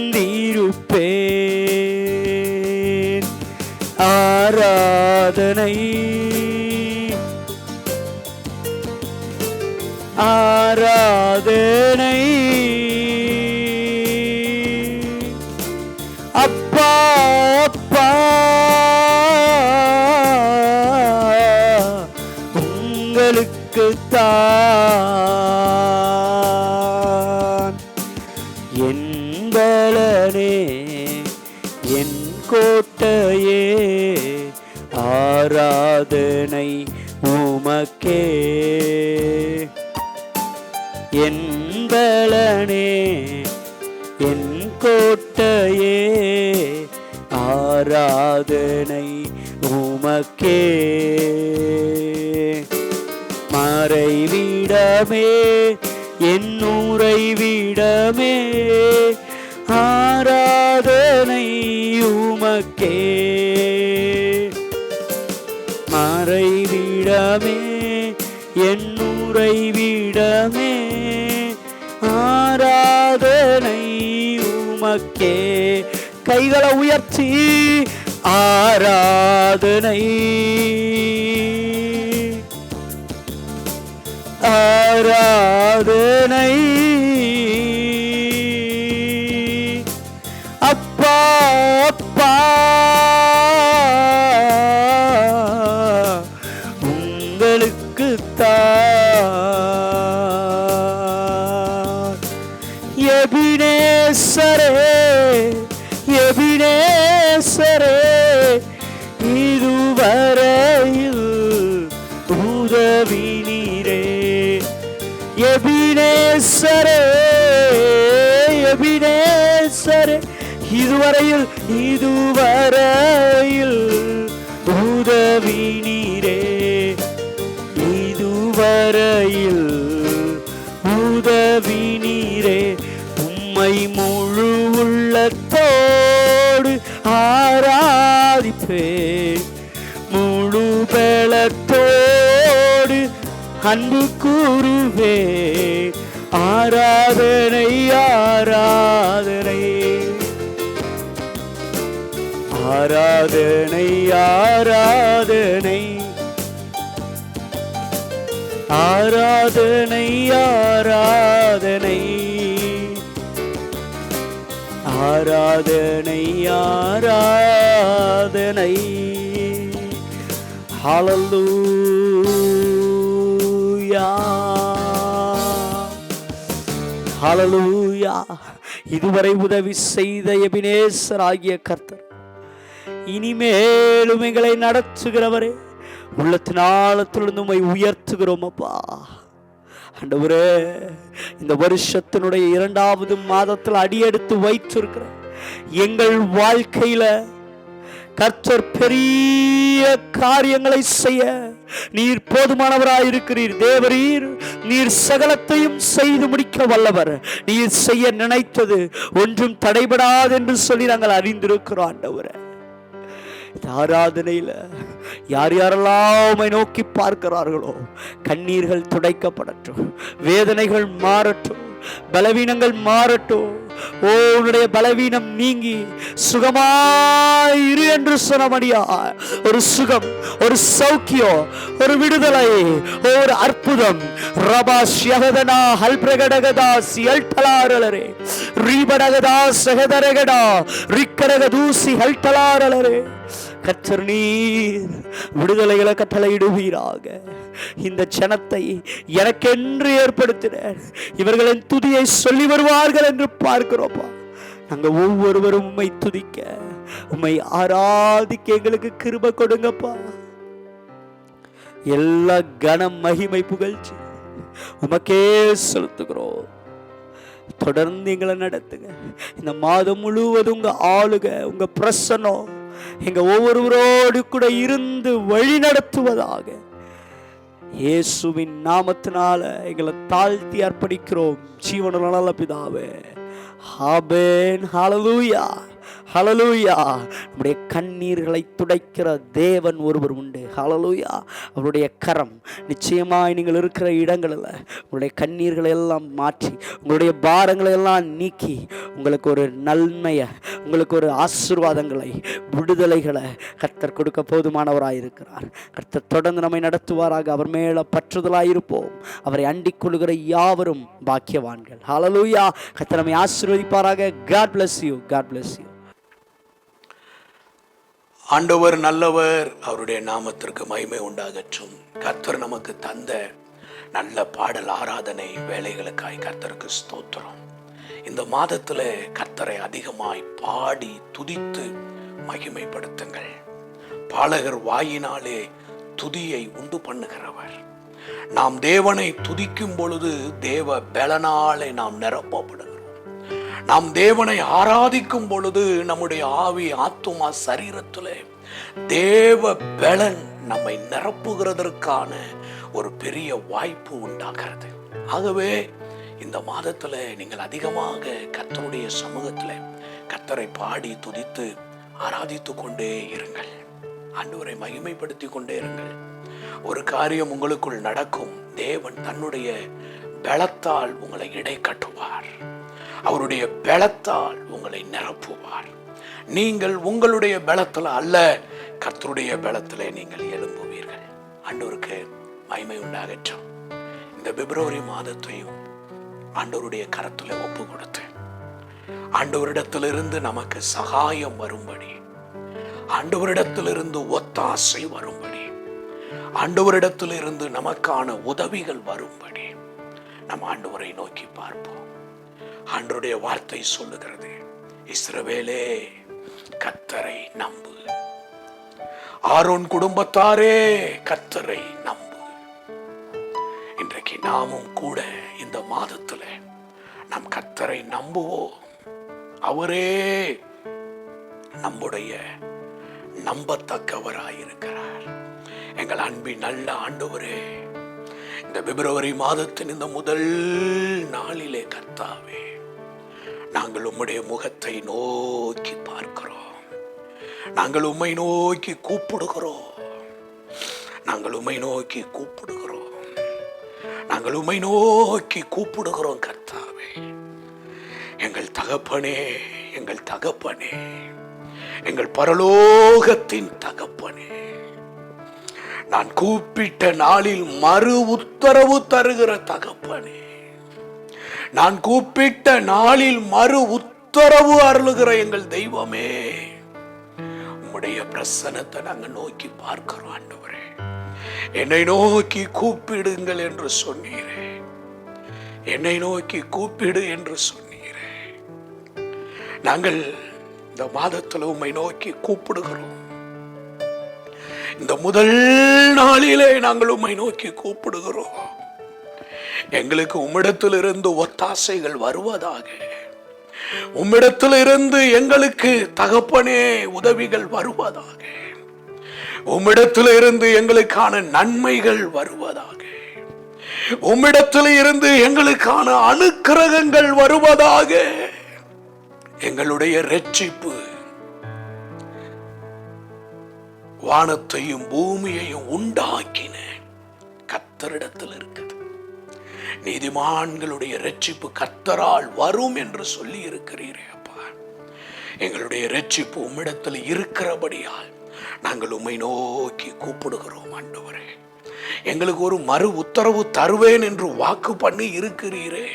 ஆராதனை ஆராதனை அப்பா அப்பா உங்களுக்குத்தான். என் பலனே என் கோட்டையே ஆராதனை உமக்கே. என் பலனே என் கோட்டையே ஆராதனை உமக்கே. மறைவிடமே என் உறைவிடமே ஆராதனை உமக்கே. மறைவிடமே என் உறைவிடமே ஆராதனை உமக்கே. கைகளை உயர்த்தி ஆராதனை ஆராதனை அப்பா அப்பா உங்களுக்குத்தான். எபினேசரே எபினேசரே எபினேசரே, எபினேசரே, இதுவரையில் உதவி நீரே, இதுவரையில் உதவி நீரே. உம்மை முழு உள்ளத்தோடு ஆராதிப்பேன், முழு பலத்தோடு அன்பு கூறுவே. ஆராதனை ஆராதனை ஆராதனை ஆராதனை ஆராதனை ஆராதனை ஆராதனை ஆராதனை. ஹல்லேலூயா, ஹல்லேலூயா. இதுவரை உதவி செய்த எபினேசர் ஆகிய கர்த்தர் இனிமேலும் எங்களை நடத்துகிறவரே, உள்ளத்தின் ஆழத்திலிருந்து உம்மை உயர்த்துகிறோம் அப்பா. ஆண்டவரே, இந்த வருஷத்தினுடைய 2வது மாதத்தில் அடியெடுத்து வைத்திருக்கிற எங்கள் வாழ்க்கையில கர்த்தர் பெரிய காரியங்களை செய்ய நீர் போதுமானவராயிருக்கிறீர். தேவரீர், நீர் சகலத்தையும் செய்து முடிக்க வல்லவர். நீர் செய்ய நினைத்தது ஒன்றும் தடைபடாது என்று சொல்லி நாங்கள் அறிந்திருக்கிறோம். ஆண்டவரே, ஆராதனையில யார் யாரெல்லாம் உம்மை நோக்கி பார்க்கிறார்களோ கண்ணீர்கள் துடைக்கப்படட்டும், வேதனைகள் மாறட்டும், பலவீனங்கள் மாறட்டும். ஓ, உன்னுடைய பலவீனம் நீங்கி சுகமாயிரு என்று சொன்னபடியா ஒரு சுகம், ஒரு சௌக்கியம், ஒரு விடுதலை, ஒரு அற்புதம். ரபா ஷஹதனா ஹல்பிரகடகதா சியல்டலாரலரே, ரீபடகதா சஹதரகடா ரிக்கரகதூசி ஹல்டலாரலரே. கர்த்தர் நீர் விடுதலைகளை கட்டளையிடுவீராக. இந்த ஜனத்தை எனக்கென்று ஏற்படுத்தினர், இவர்களின் துதியை சொல்லி வருவார்கள் என்று பார்க்கிறோப்பா. நாங்கள் ஒவ்வொருவரும் உம்மை துதிக்க, உம்மை ஆராதிக்க எங்களுக்கு கிருபை கொடுங்கப்பா. எல்லா கனம் மகிமை புகழ்ச்சி உமக்கே செலுத்துகிறோம். தொடர்ந்து எங்களை நடத்துங்க. இந்த மாதம் முழுவதும் உங்க ஆளுக, உங்க பிரசன்னம் எங்க ஒவ்வொருவரோடு கூட இருந்து வழி நடத்துவதாக. இயேசுவின் நாமத்தினால எங்களை தாழ்த்தி அர்ப்பணிக்கிறோம் ஜீவனுள்ள நல்ல பிதாவே. ஆமென். ஹல்லேலூயா, ஹல்லேலூயா. நம்முடைய கண்ணீர்களை துடைக்கிற தேவன் ஒருவர் உண்டு. ஹல்லேலூயா. அவருடைய கரம் நிச்சயமாய் நீங்கள் இருக்கிற இடங்களில் உங்களுடைய கண்ணீர்களை எல்லாம் மாற்றி, உங்களுடைய பாரங்களை எல்லாம் நீக்கி, உங்களுக்கு ஒரு நன்மையை, உங்களுக்கு ஒரு ஆசீர்வாதங்களை, விடுதலைகளை கர்த்தர் கொடுக்க போதுமானவராயிருக்கிறார். கர்த்தர் தொடர்ந்து நம்மை நடத்துவாராக. அவர் மேல பற்றுதலாயிருப்போம். அவரை அண்டிக் கொள்ளுகிற யாவரும் பாக்கியவான்கள். ஹல்லேலூயா. கர்த்தர் நம்மை ஆசீர்வதிப்பாராக. God bless you. God bless you. ஆண்டவர் நல்லவர், அவருடைய நாமத்திற்கு மகிமை உண்டாகட்டும். கர்த்தர் நமக்கு தந்த நல்ல பாடல் ஆராதனை வேலைகளுக்காய் கர்த்தருக்கு ஸ்தோத்திரம். இந்த மாதத்துல கர்த்தரை அதிகமாய் பாடி துதித்து மகிமைப்படுத்துங்கள். பாலகர் வாயினாலே துதியை உண்டு பண்ணுகிறவர். நாம் தேவனை துதிக்கும் பொழுது தேவ பலனாலே நாம் நிரப்பப்படுகிறோம். நாம் தேவனை ஆராதிக்கும் பொழுது நம்முடைய ஆவி, ஆத்துமா, சரீரத்திலே தேவ பலன் நம்மை நிரப்புகிறதற்கான ஒரு பெரிய வாய்ப்பு உண்டாகிறது. ஆகவே இந்த மாதத்துல நீங்கள் அதிகமாக கர்த்தருடைய சமூகத்துல கர்த்தரை பாடி துதித்து ஆராதித்து கொண்டே இருங்கள். ஆண்டவரை மகிமைப்படுத்தி கொண்டே இருங்கள். ஒரு காரியம் உங்களுக்குள் நடக்கும். தேவன் தன்னுடைய பலத்தால் உங்களை இடை கட்டுவார். அவருடைய பலத்தால் உங்களை நிரப்புவார். நீங்கள் உங்களுடைய பலத்தில் அல்ல, கர்த்தருடைய பலத்திலே நீங்கள் எழும்புவீர்கள். ஆண்டவருக்கு மகிமை உண்டாகட்டும். இந்த பிப்ரவரி மாதத்தையும் ஆண்டவருடைய கரத்தில் ஒப்பு கொடுத்து, ஆண்டவரிடத்திலிருந்து நமக்கு சகாயம் வரும்படி, ஆண்டவரிடத்திலிருந்து ஒத்தாசை வரும்படி, ஆண்டவரிடத்திலிருந்து நமக்கான உதவிகள் வரும்படி நம் ஆண்டவரை நோக்கி பார்ப்போம். ஆண்டவருடைய வார்த்தை சொல்லுகிறது, இஸ்ரவேலே கர்த்தரை நம்பு, ஆரோன் குடும்பத்தாரே கர்த்தரை நம்பு. இன்றைக்கு இன்றைக்கு நாமும் கூட இந்த மாதத்துல நம் கர்த்தரை நம்புவோம். அவரே நம்முடைய நம்பத்தக்கவராயிருக்கிறார். எங்கள் அன்பின் நல்ல ஆண்டவரே, இந்த பிப்ரவரி மாதத்தின் இந்த முதல் நாளிலே கர்த்தாவே, நாங்கள் உம்முடைய முகத்தை நோக்கி பார்க்கிறோம். நாங்கள் உம்மை நோக்கி கூப்பிடுகிறோம். நாங்கள் உம்மை நோக்கி கூப்பிடுகிறோம். நாங்கள் உம்மை நோக்கி கூப்பிடுகிறோம் கர்த்தாவே. எங்கள் தகப்பனே, எங்கள் தகப்பனே, எங்கள் பரலோகத்தின் தகப்பனே, நான் கூப்பிட்ட நாளில் மறு உத்தரவு தருகிற தகப்பனே, நான் கூப்பிட்ட நாளில் மறு உத்தரவு அருளுகிற எங்கள் தெய்வமே, உம்முடைய பிரசன்னத்தை நாங்கள் நோக்கி பார்க்கிறோம். ஆண்டவரே, என்னை நோக்கி கூப்பிடுங்கள் என்று சொன்னீரே. என்னை நோக்கி கூப்பிடு என்று சொன்னீரே. நாங்கள் இந்த மாதத்தில் உம்மை நோக்கி கூப்பிடுகிறோம். இந்த முதல் நாளிலே நாங்கள் உம்மை நோக்கி கூப்பிடுகிறோம். எங்களுக்கு உம்மிடத்திலிருந்து ஒத்தாசைகள் வருவதாக. உம்மிடத்திலிருந்து எங்களுக்கு தகப்பனே உதவிகள் வருவதாக. உம்மிடத்திலிருந்து எங்களுக்கான நன்மைகள் வருவதாக. உம்மிடத்திலிருந்து எங்களுக்கான அனுக்கிரகங்கள் வருவதாக. எங்களுடைய இரட்சிப்பு வானத்தையும் பூமியையும் உண்டாக்கின கர்த்தரிடத்தில் இருக்குது. நீதிமான்களுடைய இரட்சிப்பு கர்த்தரால் வரும் என்று சொல்லி இருக்கிறீரே அப்பா. எங்களுடைய இரட்சிப்பு உம்மிடத்தில் இருக்கிறபடியால் நாங்கள் உம்மை நோக்கி கூப்பிடுகிறோம். ஆண்டவரே, எங்களுக்கு ஒரு மறு உத்தரவு தருவேன் என்று வாக்கு பண்ணி இருக்கிறீரே.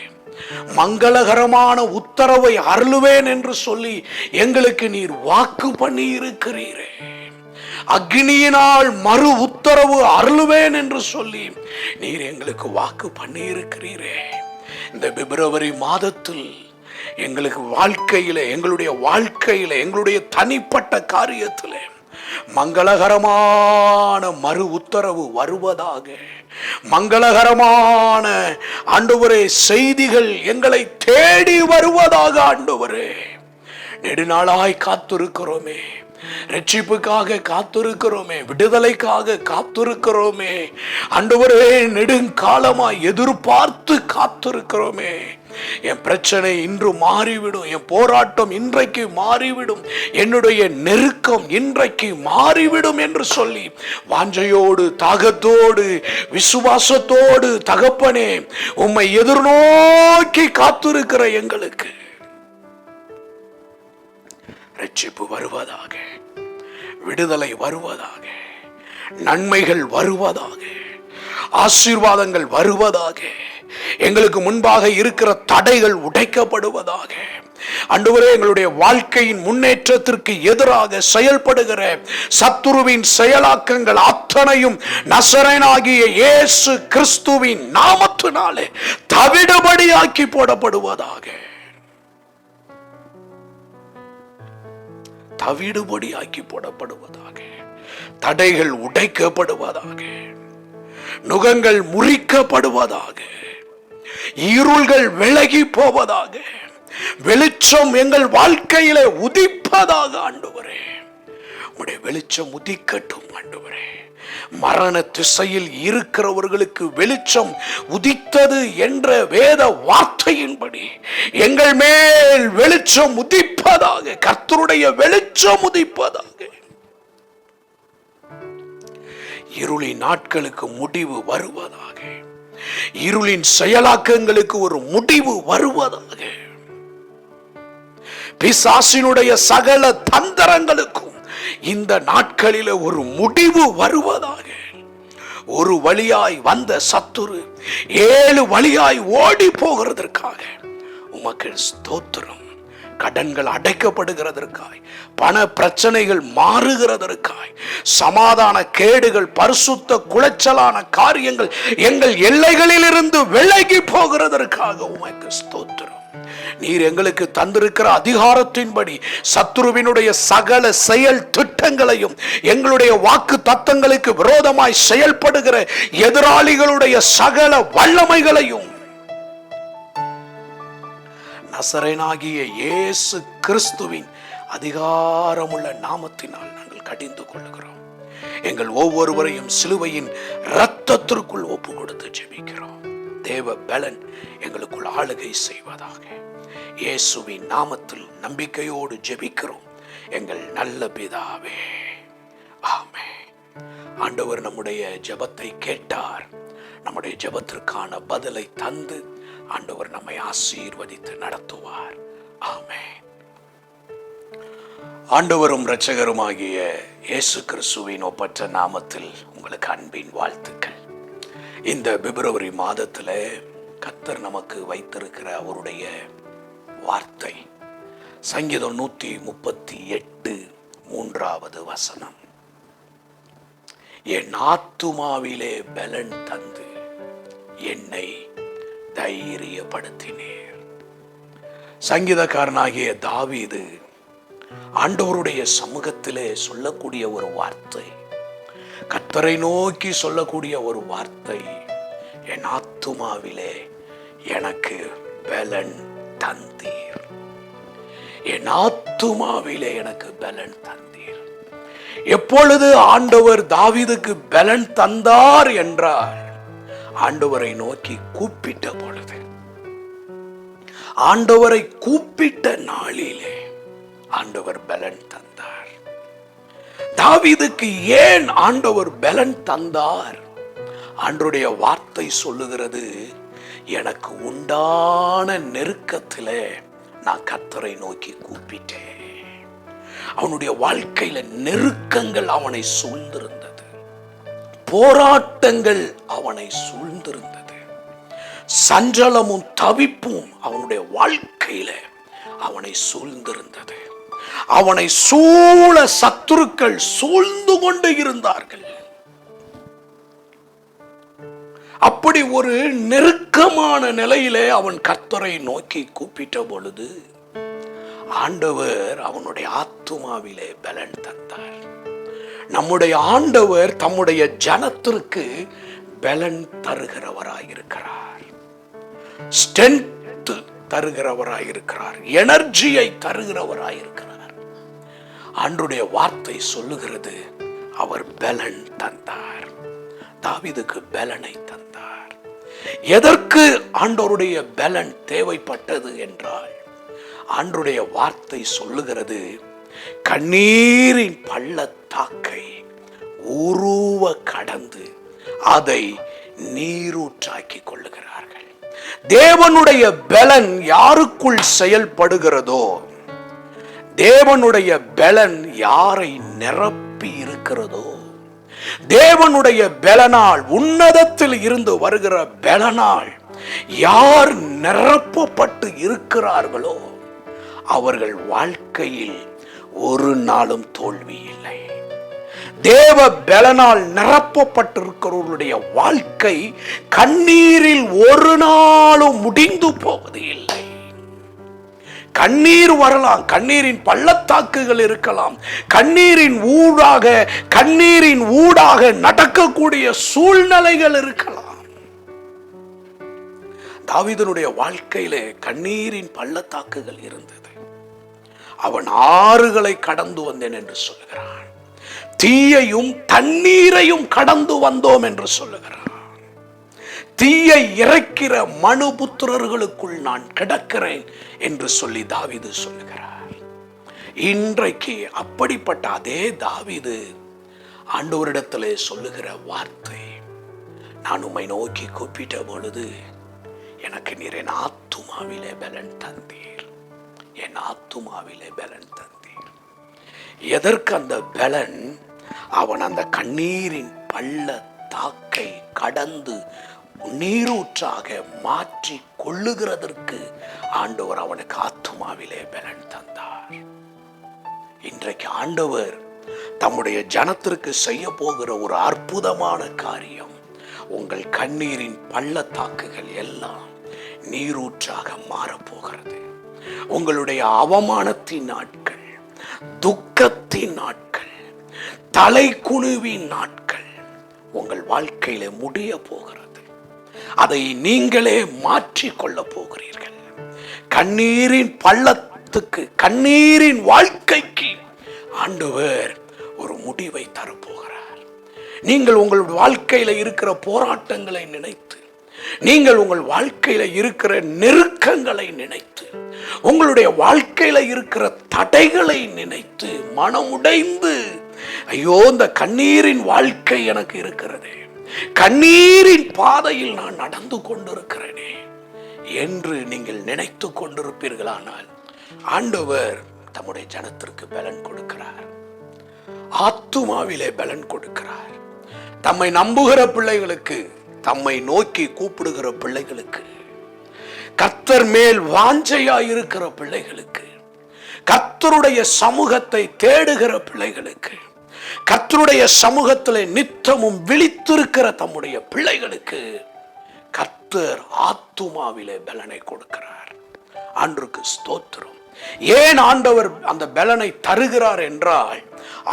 மங்களகரமான உத்தரவை அருளுவேன் என்று சொல்லி எங்களுக்கு நீர் வாக்கு பண்ணி இருக்கிறீரே. அக்னியினால் மறு உத்தரவு அருளுவேன் என்று சொல்லி நீர் எங்களுக்கு வாக்கு பண்ணி இருக்கிறீரே. இந்த பிப்ரவரி மாதத்தில் எங்களுக்கு வாழ்க்கையில, எங்களுடைய வாழ்க்கையில, எங்களுடைய தனிப்பட்ட காரியத்தில் மங்களகரமான மறு உத்தரவு வருவதாக. மங்களகரமான ஆண்டவரே செய்திகள் எங்களை தேடி வருவதாக. ஆண்டவரே, நெடுநாளாய் காத்திருக்கிறோமே, ரட்சிப்புக்காக காத்திருக்கிறோமே, விடுதலைக்காக காத்திருக்கிறோமே. ஆண்டவரே, நெடுங்காலமாய் எதிர்பார்த்து காத்திருக்கிறோமே. என் பிரச்சனை இன்று மாறிவிடும், என் போராட்டம் இன்றைக்கு மாறிவிடும், என்னுடைய நெருக்கம் இன்றைக்கு மாறிவிடும் என்று சொல்லி வாஞ்சையோடு, தாகத்தோடு, விசுவாசத்தோடு தகப்பனே உம்மை எதிர்நோக்கி காத்திருக்கிற எங்களுக்கு ரட்சிப்பு வருவதாக, விடுதலை வருவதாக, நன்மைகள் வருவதாக, ஆசீர்வாதங்கள் வருவதாக, எங்களுக்கு முன்பாக இருக்கிற தடைகள் உடைக்கப்படுவதாக. ஆண்டவரே, எங்களுடைய வாழ்க்கையின் முன்னேற்றத்திற்கு எதிராக செயல்படுகிற சத்துருவின் செயலாக்கங்கள் அத்தனையும் நசரேயனாகிய இயேசு கிறிஸ்துவின் நாமத்தினாலே தவிடுபடியாக்கி போடப்படுவதாக. தவிடுபடியாக்கி போடப்படுவதாக. தடைகள் உடைக்கப்படுவதாக. நுகங்கள் முறிக்கப்படுவதாக. இருள்கள் விலகி போவதாக. வெளிச்சம் எங்கள் வாழ்க்கையில உதிப்பதாக. ஆண்டவரே, உம்முடைய வெளிச்சம் உதிக்கட்டும். ஆண்டவரே, மரண திசையில் இருக்கிறவர்களுக்கு வெளிச்சம் உதித்தது என்ற வேத வார்த்தையின்படி எங்கள் மேல் வெளிச்சம் உதிப்பதாக. கர்த்தருடைய வெளிச்சம் உதிப்பதாக. இருளின் நாட்களுக்கு முடிவு வருவதாக. இருளின் செயலாக்கங்களுக்கு ஒரு முடிவு வருவதாக. பிசாசினுடைய சகல தந்திரங்களுக்கும் இந்த நாட்களில ஒரு முடிவு வருவதாக. ஒரு வழியாய் வந்த சத்துரு 7 வழியாய் ஓடி போகிறதற்காக உமக்கு ஸ்தோத்திரம். கடன்கள் அடைக்கப்படுகிறதற்காய், பண பிரச்சனைகள் மாறுகிறதற்காய், சமாதான கேடுகள், பரிசுத்த குலைச்சலான காரியங்கள் எங்கள் எல்லைகளில் இருந்து விலகி போகிறதற்காக உமக்கு ஸ்தோத்திரம். நீர் எங்களுக்கு தந்திருக்கிற அதிகாரத்தின்படி சத்துருவினுடைய சகல செயல் திட்டங்களையும், எங்களுடைய வாக்கு தத்தங்களுக்கு விரோதமாய் செயல்படுகிற எதிராளிகளுடைய சகல வல்லமைகளையும் நசரேயனாகிய இயேசு கிறிஸ்துவின் அதிகாரமுள்ள நாமத்தினால் நாங்கள் கடிந்து கொள்கிறோம். எங்கள் ஒவ்வொருவரையும் சிலுவையின் இரத்தத்திற்குள் ஒப்பு கொடுத்து ஜெபிக்கிறோம். தேவ பலன் எங்களுக்குள் ஆளுகை செய்வதாக. இயேசுவின் நாமத்தில் நம்பிக்கையோடு ஜெபிக்கிறோம் எங்கள் நல்ல பிதாவே, ஆமென். ஆண்டவர் நம்முடைய ஜெபத்தை கேட்டார். நம்முடைய ஜெபத்திற்கான பதிலை தந்து ஆண்டவர் நம்மை ஆசீர்வதித்து நடத்துவார். ஆமென். ஆண்டவரும் இரட்சகருமாகிய இயேசு கிறிஸ்துவின் ஒப்பற்ற நாமத்தில் உங்களுக்கு அன்பின் வாழ்த்துக்கள். இந்த பிப்ரவரி மாதத்தில் கர்த்தர் நமக்கு வைத்திருக்கிற அவருடைய வார்த்தை சங்கீதம் 138 3வது வசனம். என் ஆத்துமாவிலே பலன் தந்து என்னை தைரியப்படுத்தினீர். சங்கீதக்காரனாகிய தாவீது ஆண்டவருடைய சமூகத்திலே சொல்லக்கூடிய ஒரு வார்த்தை, கர்த்தரை நோக்கி சொல்லக்கூடிய ஒரு வார்த்தை, என் ஆத்துமாவிலே எனக்கு பலன் தந்தீர். என் ஆத்துமாவிலே எனக்கு பலன் தந்தீர். எப்பொழுது ஆண்டவர் தாவீதுக்கு பலன் தந்தார் என்றால், ஆண்டவரை நோக்கி கூப்பிட்ட பொழுது, ஆண்டவரை கூப்பிட்ட நாளிலே ஆண்டவர் பலன் தந்தார். தாவீதுக்கு ஏன் ஆண்டவர் பலன் தந்தார்? ஆண்டவருடைய வார்த்தை சொல்லுகிறது, எனக்கு உண்டான நெருக்கத்திலே நான் கர்த்தரை நோக்கி கூப்பிட்டேன். அவனுடைய வாழ்க்கையில நெருக்கங்கள் அவனை சூழ்ந்திருந்தது, போராட்டங்கள் அவனை சூழ்ந்திருந்தது, சஞ்சலமும் தவிப்பும் அவனுடைய வாழ்க்கையில அவனை சூழ்ந்திருந்தது. அவனை சூழ சத்துருக்கள் சூழ்ந்து கொண்டு இருந்தார்கள். அப்படி ஒரு நெருக்கமான நிலையிலே அவன் கர்த்தரை நோக்கி கூப்பிட்ட பொழுது ஆண்டவர் அவனுடைய ஆத்துமாவிலே பலன் தந்தார். நம்முடைய ஆண்டவர் தம்முடைய ஜனத்திற்கு பலன் தருகிறவராயிருக்கிறார், ஸ்ட்ரென்த் தருகிறவராயிருக்கிறார், எனர்ஜியை தருகிறவராயிருக்கிறார். ஆண்டவருடைய வார்த்தை சொல்லுகிறது, அவர் பலன் தந்தார். தாவீதுக்கு பலனை தந்தார். எதற்கு ஆண்டவருடைய பலன் தேவைப்பட்டது என்றால், ஆண்டவருடைய வார்த்தை சொல்லுகிறது, கண்ணீரின் பள்ளத்தாக்கை உருவ கடந்து அதை நீரூற்றாக்கி கொள்ளுகிறார்கள். தேவனுடைய பலன் யாருக்குள் செயல்படுகிறதோ, தேவனுடைய பலன் யாரை நிரப்பி இருக்கிறதோ, தேவனுடைய பலனால், உன்னதத்தில் இருந்து வருகிற பலனால் யார் நிரப்பப்பட்டு இருக்கிறார்களோ அவர்கள் வாழ்க்கையில் ஒரு நாளும் தோல்வி இல்லை. தேவ பலனால் நிரப்பப்பட்டிருக்கிறவர்களுடைய வாழ்க்கை கண்ணீரில் ஒரு நாளும் முடிந்து போவது இல்லை. கண்ணீர் வரலாம், கண்ணீரின் பள்ளத்தாக்குகள் இருக்கலாம், கண்ணீரின் ஊடாக நடக்கக்கூடிய சூழ்நிலைகள் இருக்கலாம். தாவீதுனுடைய வாழ்க்கையிலே கண்ணீரின் பள்ளத்தாக்குகள் இருந்தது. அவன் ஆறுகளை கடந்து வந்தேன் என்று சொல்லுகிறான், தீயையும் தண்ணீரையும் கடந்து வந்தோம் என்று சொல்லுகிறான். தீயை இறைக்கிற மனுபுத்திரர்களுக்குள் நான் கிடக்கிறேன் என்று சொல்லி தாவீது சொல்லுகிறார். இன்றைக்கு அப்படிப்பட்ட அதே தாவீது ஆண்டவரிடத்திலே சொல்லுகிற வார்த்தை, நான் உம்மை நோக்கி கூப்பிட்ட பொழுது எனக்கு நீர் என் ஆத்துமாவிலே பலன் தந்தீர், என் ஆத்துமாவிலே பலன் தந்தீர். எதற்கு அந்த பலன்? அவன் அந்த கண்ணீரின் பள்ளத்தாக்கை கடந்து நீரூற்றாக மாற்றி கொள்ளுகிறதற்கு ஆண்டவர் அவனுக்கு ஆத்துமாவிலே பலன் தந்தார். இன்றைக்கு ஆண்டவர் தம்முடைய ஜனத்திற்கு செய்ய போகிற ஒரு அற்புதமான காரியம், உங்கள் கண்ணீரின் பள்ளத்தாக்குகள் எல்லாம் நீரூற்றாக மாறப்போகிறது. உங்களுடைய அவமானத்தின் நாட்கள், துக்கத்தின் நாட்கள், தலை குனிவின் நாட்கள் உங்கள் வாழ்க்கையில முடிய போகிறது. அதை நீங்களே மாற்றிக்கொள்ள போகிறீர்கள். கண்ணீரின் பள்ளத்துக்கு, கண்ணீரின் வாழ்க்கைக்கு ஆண்டவர் ஒரு முடிவை தரப்போகிறார். நீங்கள் உங்கள் வாழ்க்கையில இருக்கிற போராட்டங்களை நினைத்து, நீங்கள் உங்கள் வாழ்க்கையில இருக்கிற நெருக்கங்களை நினைத்து, உங்களுடைய வாழ்க்கையில இருக்கிற தடைகளை நினைத்து மனமுடைந்து, ஐயோ இந்த கண்ணீரின் வாழ்க்கை எனக்கு இருக்கிறதே, கண்ணீரின் பாதையில் நான் நடந்து கொண்டிருக்கிறேனே என்று நீங்கள் நினைத்து கொண்டிருப்பீர்களானால் ஆண்டவர் தம்முடைய ஜனத்திற்கு பலன் கொடுக்கிறார். ஆத்துமாவிலே பலன் கொடுக்கிறார். தம்மை நம்புகிற பிள்ளைகளுக்கு, தம்மை நோக்கி கூப்பிடுகிற பிள்ளைகளுக்கு, கர்த்தர் மேல் வாஞ்சையாய் இருக்கிற பிள்ளைகளுக்கு, கர்த்தருடைய சமூகத்தை தேடுகிற பிள்ளைகளுக்கு, கர்த்தருடைய சமூகத்திலே நித்தமும் விழித்திருக்கிற தம்முடைய பிள்ளைகளுக்கு கர்த்தர் ஆத்துமாவிலே பலனை கொடுக்கிறார். ஆண்டவருக்கு ஸ்தோத்திரம். ஏன் ஆண்டவர் அந்த பலனை தருகிறார் என்றால்,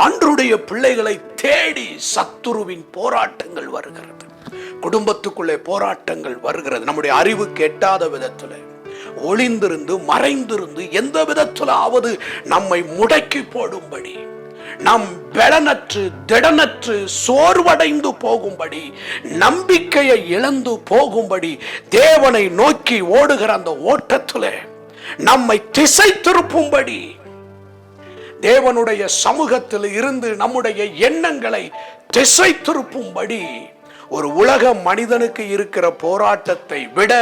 ஆண்டவருடைய பிள்ளைகளை தேடி சத்துருவின் போராட்டங்கள் வருகிறது, குடும்பத்துக்குள்ளே போராட்டங்கள் வருகிறது. நம்முடைய அறிவுக்கு எட்டாத விதத்துல ஒளிந்திருந்து மறைந்திருந்து எந்த விதத்திலாவது நம்மை முடக்கி போடும்படி, நம் பலனற்று திடனற்று சோர்வடைந்து போகும்படி, நம்பிக்கையை இழந்து போகும்படி, தேவனை நோக்கி ஓடுகிற அந்த ஓட்டத்தில் நம்மை திசை திருப்பும்படி, தேவனுடைய சமூகத்தில் இருந்து நம்முடைய எண்ணங்களை திசை திருப்பும்படி, ஒரு உலக மனிதனுக்கு இருக்கிற போராட்டத்தை விட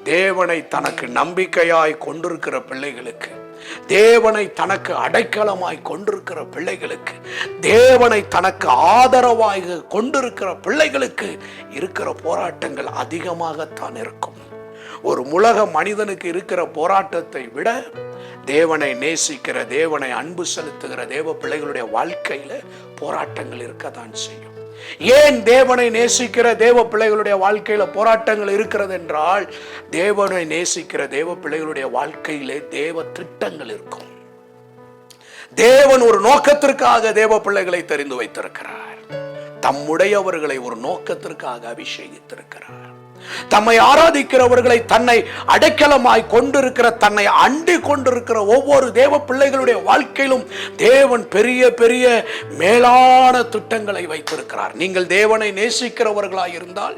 தேவனை தனக்கு நம்பிக்கையாய் கொண்டிருக்கிற பிள்ளைகளுக்கு, தேவனை தனக்கு அடைக்கலமாய் கொண்டிருக்கிற பிள்ளைகளுக்கு, தேவனை தனக்கு ஆதரவாக கொண்டிருக்கிற பிள்ளைகளுக்கு இருக்கிற போராட்டங்கள் அதிகமாகத்தான் இருக்கும். ஒரு உலக மனிதனுக்கு இருக்கிற போராட்டத்தை விட தேவனை நேசிக்கிற, தேவனை அன்பு செலுத்துகிற தேவ பிள்ளைகளுடைய வாழ்க்கையில போராட்டங்கள் இருக்கத்தான் செய்யும். ஏன் தேவனை நேசிக்கிற தேவ பிள்ளைகளுடைய வாழ்க்கையில போராட்டங்கள் இருக்கிறது என்றால், தேவனை நேசிக்கிற தேவ பிள்ளைகளுடைய வாழ்க்கையிலே தேவ திட்டங்கள் இருக்கும். தேவன் ஒரு நோக்கத்திற்காக தேவ பிள்ளைகளை தெரிந்து வைத்திருக்கிறார். தம்முடையவர்களை ஒரு நோக்கத்திற்காக அபிஷேகித்திருக்கிறார். தம்மை ஆராதிக்கிறவர்களை, தன்னை அடைக்கலமாய் கொண்டிருக்கிற, தன்னை அண்டி கொண்டிருக்கிற ஒவ்வொரு தேவ பிள்ளைகளுடைய வாழ்க்கையிலும் தேவன் பெரிய பெரிய மேலான திட்டங்களை வைத்திருக்கிறார். நீங்கள் தேவனை நேசிக்கிறவர்களாய் இருந்தால்,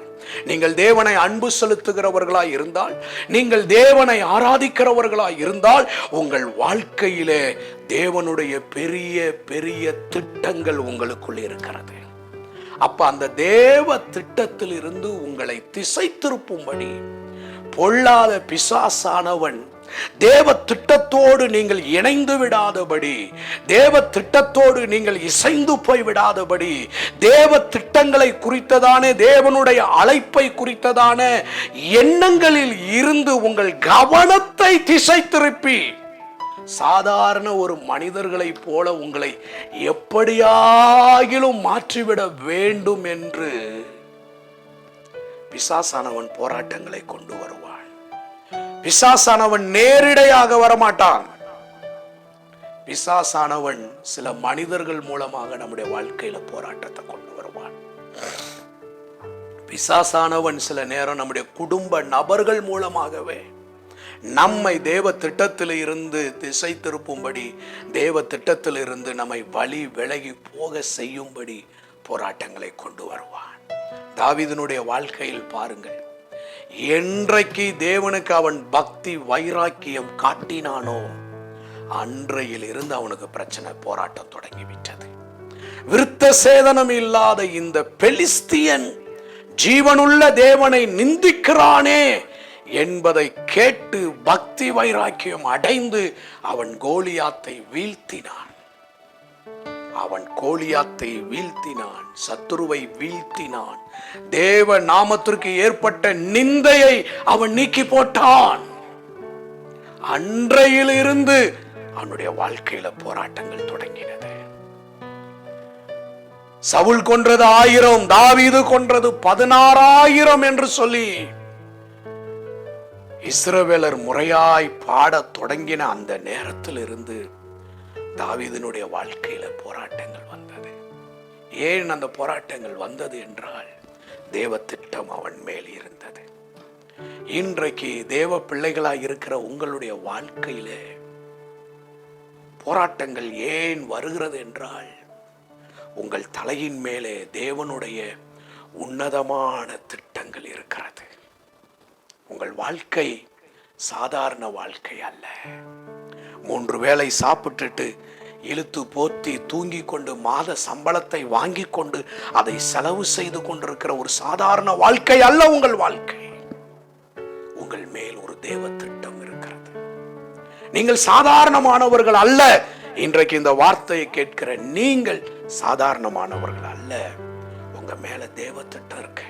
நீங்கள் தேவனை அன்பு செலுத்துகிறவர்களாய் இருந்தால், நீங்கள் தேவனை ஆராதிக்கிறவர்களாய் இருந்தால், உங்கள் வாழ்க்கையிலே தேவனுடைய பெரிய பெரிய திட்டங்கள் உங்களுக்குள் இருக்கிறது. அப்ப அந்த தேவ திட்டத்தில் இருந்து உங்களை திசை திருப்பும்படி பொல்லாத பிசாசானவன் தேவ திட்டத்தோடு நீங்கள் இணைந்து விடாதபடி, தேவ திட்டத்தோடு நீங்கள் இசைந்து போய் விடாதபடி, தேவ திட்டங்களை குறித்ததான, தேவனுடைய அழைப்பை குறித்ததான எண்ணங்களில் இருந்து உங்கள் கவனத்தை திசை திருப்பி, சாதாரண ஒரு மனிதர்களை போல உங்களை எப்படியாகிலும் மாற்றிவிட வேண்டும் என்று பிசாசானவன் போராட்டங்களை கொண்டு வருவான். பிசாசானவன் நேரிடையாக வரமாட்டான். பிசாசானவன் சில மனிதர்கள் மூலமாக நம்முடைய வாழ்க்கையில போராட்டத்தை கொண்டு வருவான். பிசாசானவன் சில நேரம் நம்முடைய குடும்ப நபர்கள் மூலமாகவே நம்மை தேவ திட்டத்தில் இருந்து திசை திருப்பும்படி, தேவ திட்டத்தில் இருந்து நம்மை வழி விலகி போக செய்யும்படி போராட்டங்களை கொண்டு வருவான். தாவீதினுடைய வாழ்க்கையில் பாருங்கள், என்றைக்கு தேவனுக்கு அவன் பக்தி வைராக்கியம் காட்டினானோ அன்றையில் இருந்து அவனுக்கு பிரச்சனை, போராட்டம் தொடங்கிவிட்டது. விருத்த சேதனம் இல்லாத இந்த பெலிஸ்தியன் ஜீவனுள்ள தேவனை நிந்திக்கிறானே என்பதை கேட்டு பக்தி வைராக்கியம் அடைந்து அவன் கோலியாத்தை வீழ்த்தினான். அவன் கோலியாத்தை வீழ்த்தினான், சத்துருவை வீழ்த்தினான். தேவ நாமத்திற்கு ஏற்பட்ட நிந்தையை அவன் நீக்கி போட்டான். அன்றையிலிருந்து அவனுடைய வாழ்க்கையில போராட்டங்கள் தொடங்கினது. சவுல் கொன்றது 1000, தாவீது கொன்றது 16,000 என்று சொல்லி இஸ்ரவேலர் முறையாய் பாடத் தொடங்கின அந்த நேரத்தில் இருந்து தாவீதினுடைய வாழ்க்கையில போராட்டங்கள் வந்தது. ஏன் அந்த போராட்டங்கள் வந்தது என்றால், தேவ திட்டம் அவன் மேல் இருந்தது. இன்றைக்கு தேவ பிள்ளைகளாய் இருக்கிற உங்களுடைய வாழ்க்கையில போராட்டங்கள் ஏன் வருகிறது என்றால், உங்கள் தலையின் மேலே தேவனுடைய உன்னதமான திட்டங்கள் இருக்கிறது. உங்கள் வாழ்க்கை சாதாரண வாழ்க்கை அல்ல. 3 வேளை சாப்பிட்டுட்டு இழுத்து போத்தி தூங்கி கொண்டு மாத சம்பளத்தை வாங்கி கொண்டு அதை செலவு செய்து கொண்டிருக்கிற ஒரு சாதாரண வாழ்க்கை அல்ல உங்கள் வாழ்க்கை. உங்கள் மேல் ஒரு தேவ திட்டம் இருக்கிறது. நீங்கள் சாதாரணமானவர்கள் அல்ல. இன்றைக்கு இந்த வார்த்தையை கேட்கிற நீங்கள் சாதாரணமானவர்கள் அல்ல. உங்க மேல தேவ திட்டம் இருக்கு.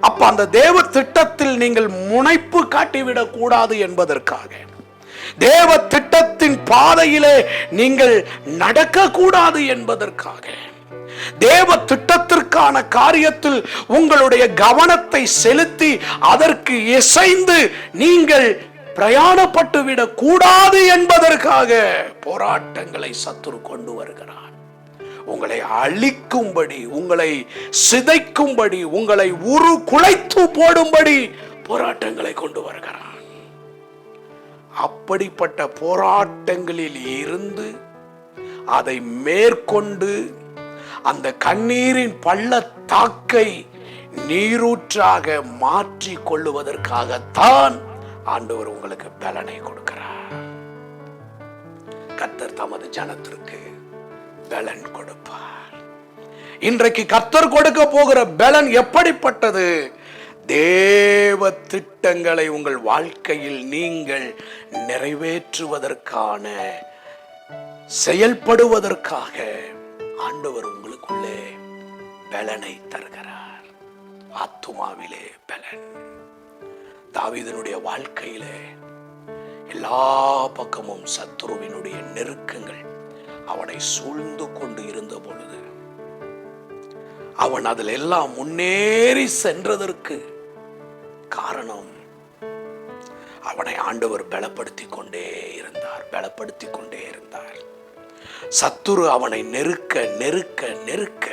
அப்ப அந்த தேவ திட்டத்தில் நீங்கள் முனைப்பு காட்டிவிடக் கூடாது என்பதற்காக, தேவ திட்டத்தின் பாதையிலே நீங்கள் நடக்க கூடாது என்பதற்காக, தேவ திட்டத்திற்கான காரியத்தில் உங்களுடைய கவனத்தை செலுத்தி அதற்கு இசைந்து நீங்கள் பிரயாணப்பட்டு விடக் கூடாது என்பதற்காக போராட்டங்களை சத்துரு கொண்டு வருகிறார். உங்களை அழிக்கும்படி, உங்களை சிதைக்கும்படி, உங்களை குலைத்து போடும்படி போராட்டங்களை கொண்டு வருகிறார். அப்படிப்பட்ட போராட்டங்களில் இருந்து அதை மேற்கொண்டு அந்த கண்ணீரின் பள்ளத்தாக்கை நீரூற்றாக மாற்றி கொள்ளுவதற்காகத்தான் ஆண்டவர் உங்களுக்கு பலனை கொடுக்கிறார். கர்த்தர் தமது ஜனத்திற்கு பலன் கொடுப்பார். இன்றைக்கு கர்த்தர் கொடுக்க போகிற பலன் எப்படிப்பட்டது? தேவ திட்டங்களை உங்கள் வாழ்க்கையில் நீங்கள் நிறைவேற்றுவதற்கான, செயல்படுவதற்காக ஆண்டவர் உங்களுக்குள்ளே பலனை தருகிறார். ஆத்துமாவிலே பலன். தாவீதினுடைய வாழ்க்கையிலே எல்லா பக்கமும் சத்துருவினுடைய நெருக்கங்கள் அவனை சூழ்ந்து கொண்டு இருந்த பொழுது அவன் அதில் எல்லாம் முன்னேறி சென்றதற்கு காரணம், அவனை ஆண்டவர் பலப்படுத்திக் கொண்டே இருந்தார். சத்துரு அவனை நெருக்க நெருக்க நெருக்க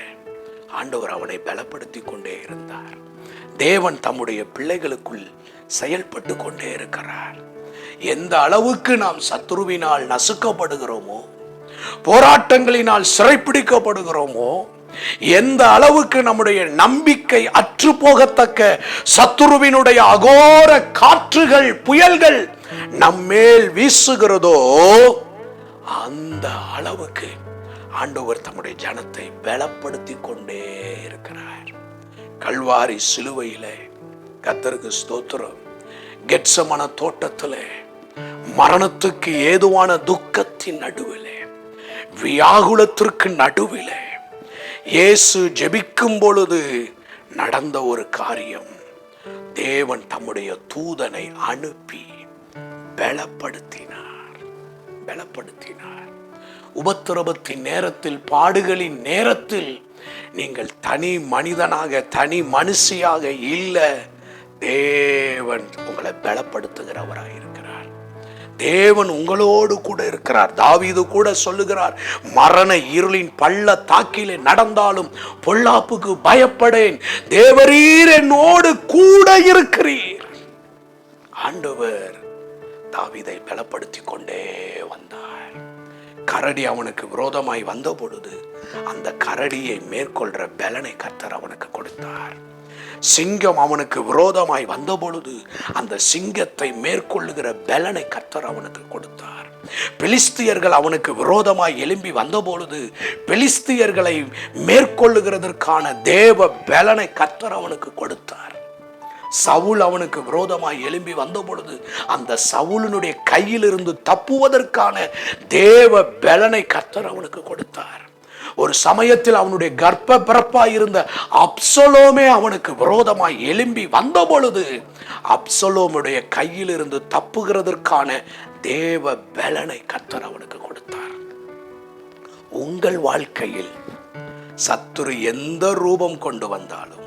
ஆண்டவர் அவனை பலப்படுத்திக் கொண்டே இருந்தார். தேவன் தம்முடைய பிள்ளைகளுக்குள் செயல்பட்டு கொண்டே இருக்கிறார். எந்த அளவுக்கு நாம் சத்துருவினால் நசுக்கப்படுகிறோமோ, போராட்டங்களினால் சிறைப்பிடிக்கப்படுகிறோமோ, எந்த அளவுக்கு நம்முடைய நம்பிக்கை அற்று போகத்தக்க சத்துருவினுடைய அகோர காற்றுகள், புயல்கள் நம்மேல் வீசுகிறதோ, அந்த அளவுக்கு ஆண்டவர் தம்முடைய ஜனத்தை பலப்படுத்தி கொண்டே இருக்கிறார். கல்வாரி சிலுவையிலே கர்த்தருக்கு ஸ்தோத்திரம். கெத்சமன தோட்டத்திலே மரணத்துக்கு ஏதுவான துக்கத்தின் நடுவிலே, வியாகுலத்திற்கு நடுவிலே இயேசு ஜெபிக்கும் பொழுது நடந்த ஒரு காரியம், தேவன் தம்முடைய தூதனை அனுப்பி பலப்படுத்தினார். உபத்திரவத்தின் நேரத்தில், பாடுகளின் நேரத்தில் நீங்கள் தனி மனிதனாக, தனி மனுஷியாக இல்ல, தேவன் உங்களை பலப்படுத்துகிறவராக இருக்கிறார். தேவன் உங்களோடு கூட இருக்கிறார். தாவீது கூட சொல்லுகிறார், மரண இருளின் பள்ளத்தாக்கிலே நடந்தாலும் பொல்லாப்புக்கு பயப்படேன், தேவரீர் என்னோடு கூட இருக்கிறீர். ஆண்டவர் தாவீதை பலப்படுத்தி கொண்டே வந்தார். கரடி அவனுக்கு விரோதமாய் வந்த பொழுது அந்த கரடியை மேற்கொள்ற பலனை கர்த்தர் அவனுக்கு கொடுத்தார். சிங்கம் அவனுக்கு விரோதமாய் வந்த பொழுது அந்த சிங்கத்தை மேற்கொள்ளுகிற பலனை கர்த்தர் அவனுக்கு கொடுத்தார். பெலிஸ்தியர்கள் அவனுக்கு விரோதமாய் எழும்பி வந்த பொழுது பெலிஸ்தியர்களை மேற்கொள்ளுகிறதற்கான தேவ பலனை கர்த்தர் அவனுக்கு கொடுத்தார். சவுல் அவனுக்கு விரோதமாய் எழும்பி வந்த பொழுது அந்த சவுலினுடைய கையிலிருந்து தப்புவதற்கான தேவ பலனை கர்த்தர் அவனுக்கு கொடுத்தார். ஒரு சமயத்தில் அவனுடைய கர்ப்ப பிறப்பாய் இருந்த அப்சலோமே அவனுக்கு விரோதமாய் எழும்பி வந்த பொழுது அப்சலோமுடைய கையில் இருந்து தப்புகிறதற்கான தேவ பலனை கர்த்தர் அவனுக்கு கொடுத்தார். உங்கள் வாழ்க்கையில் சத்துரு எந்த ரூபம் கொண்டு வந்தாலும்,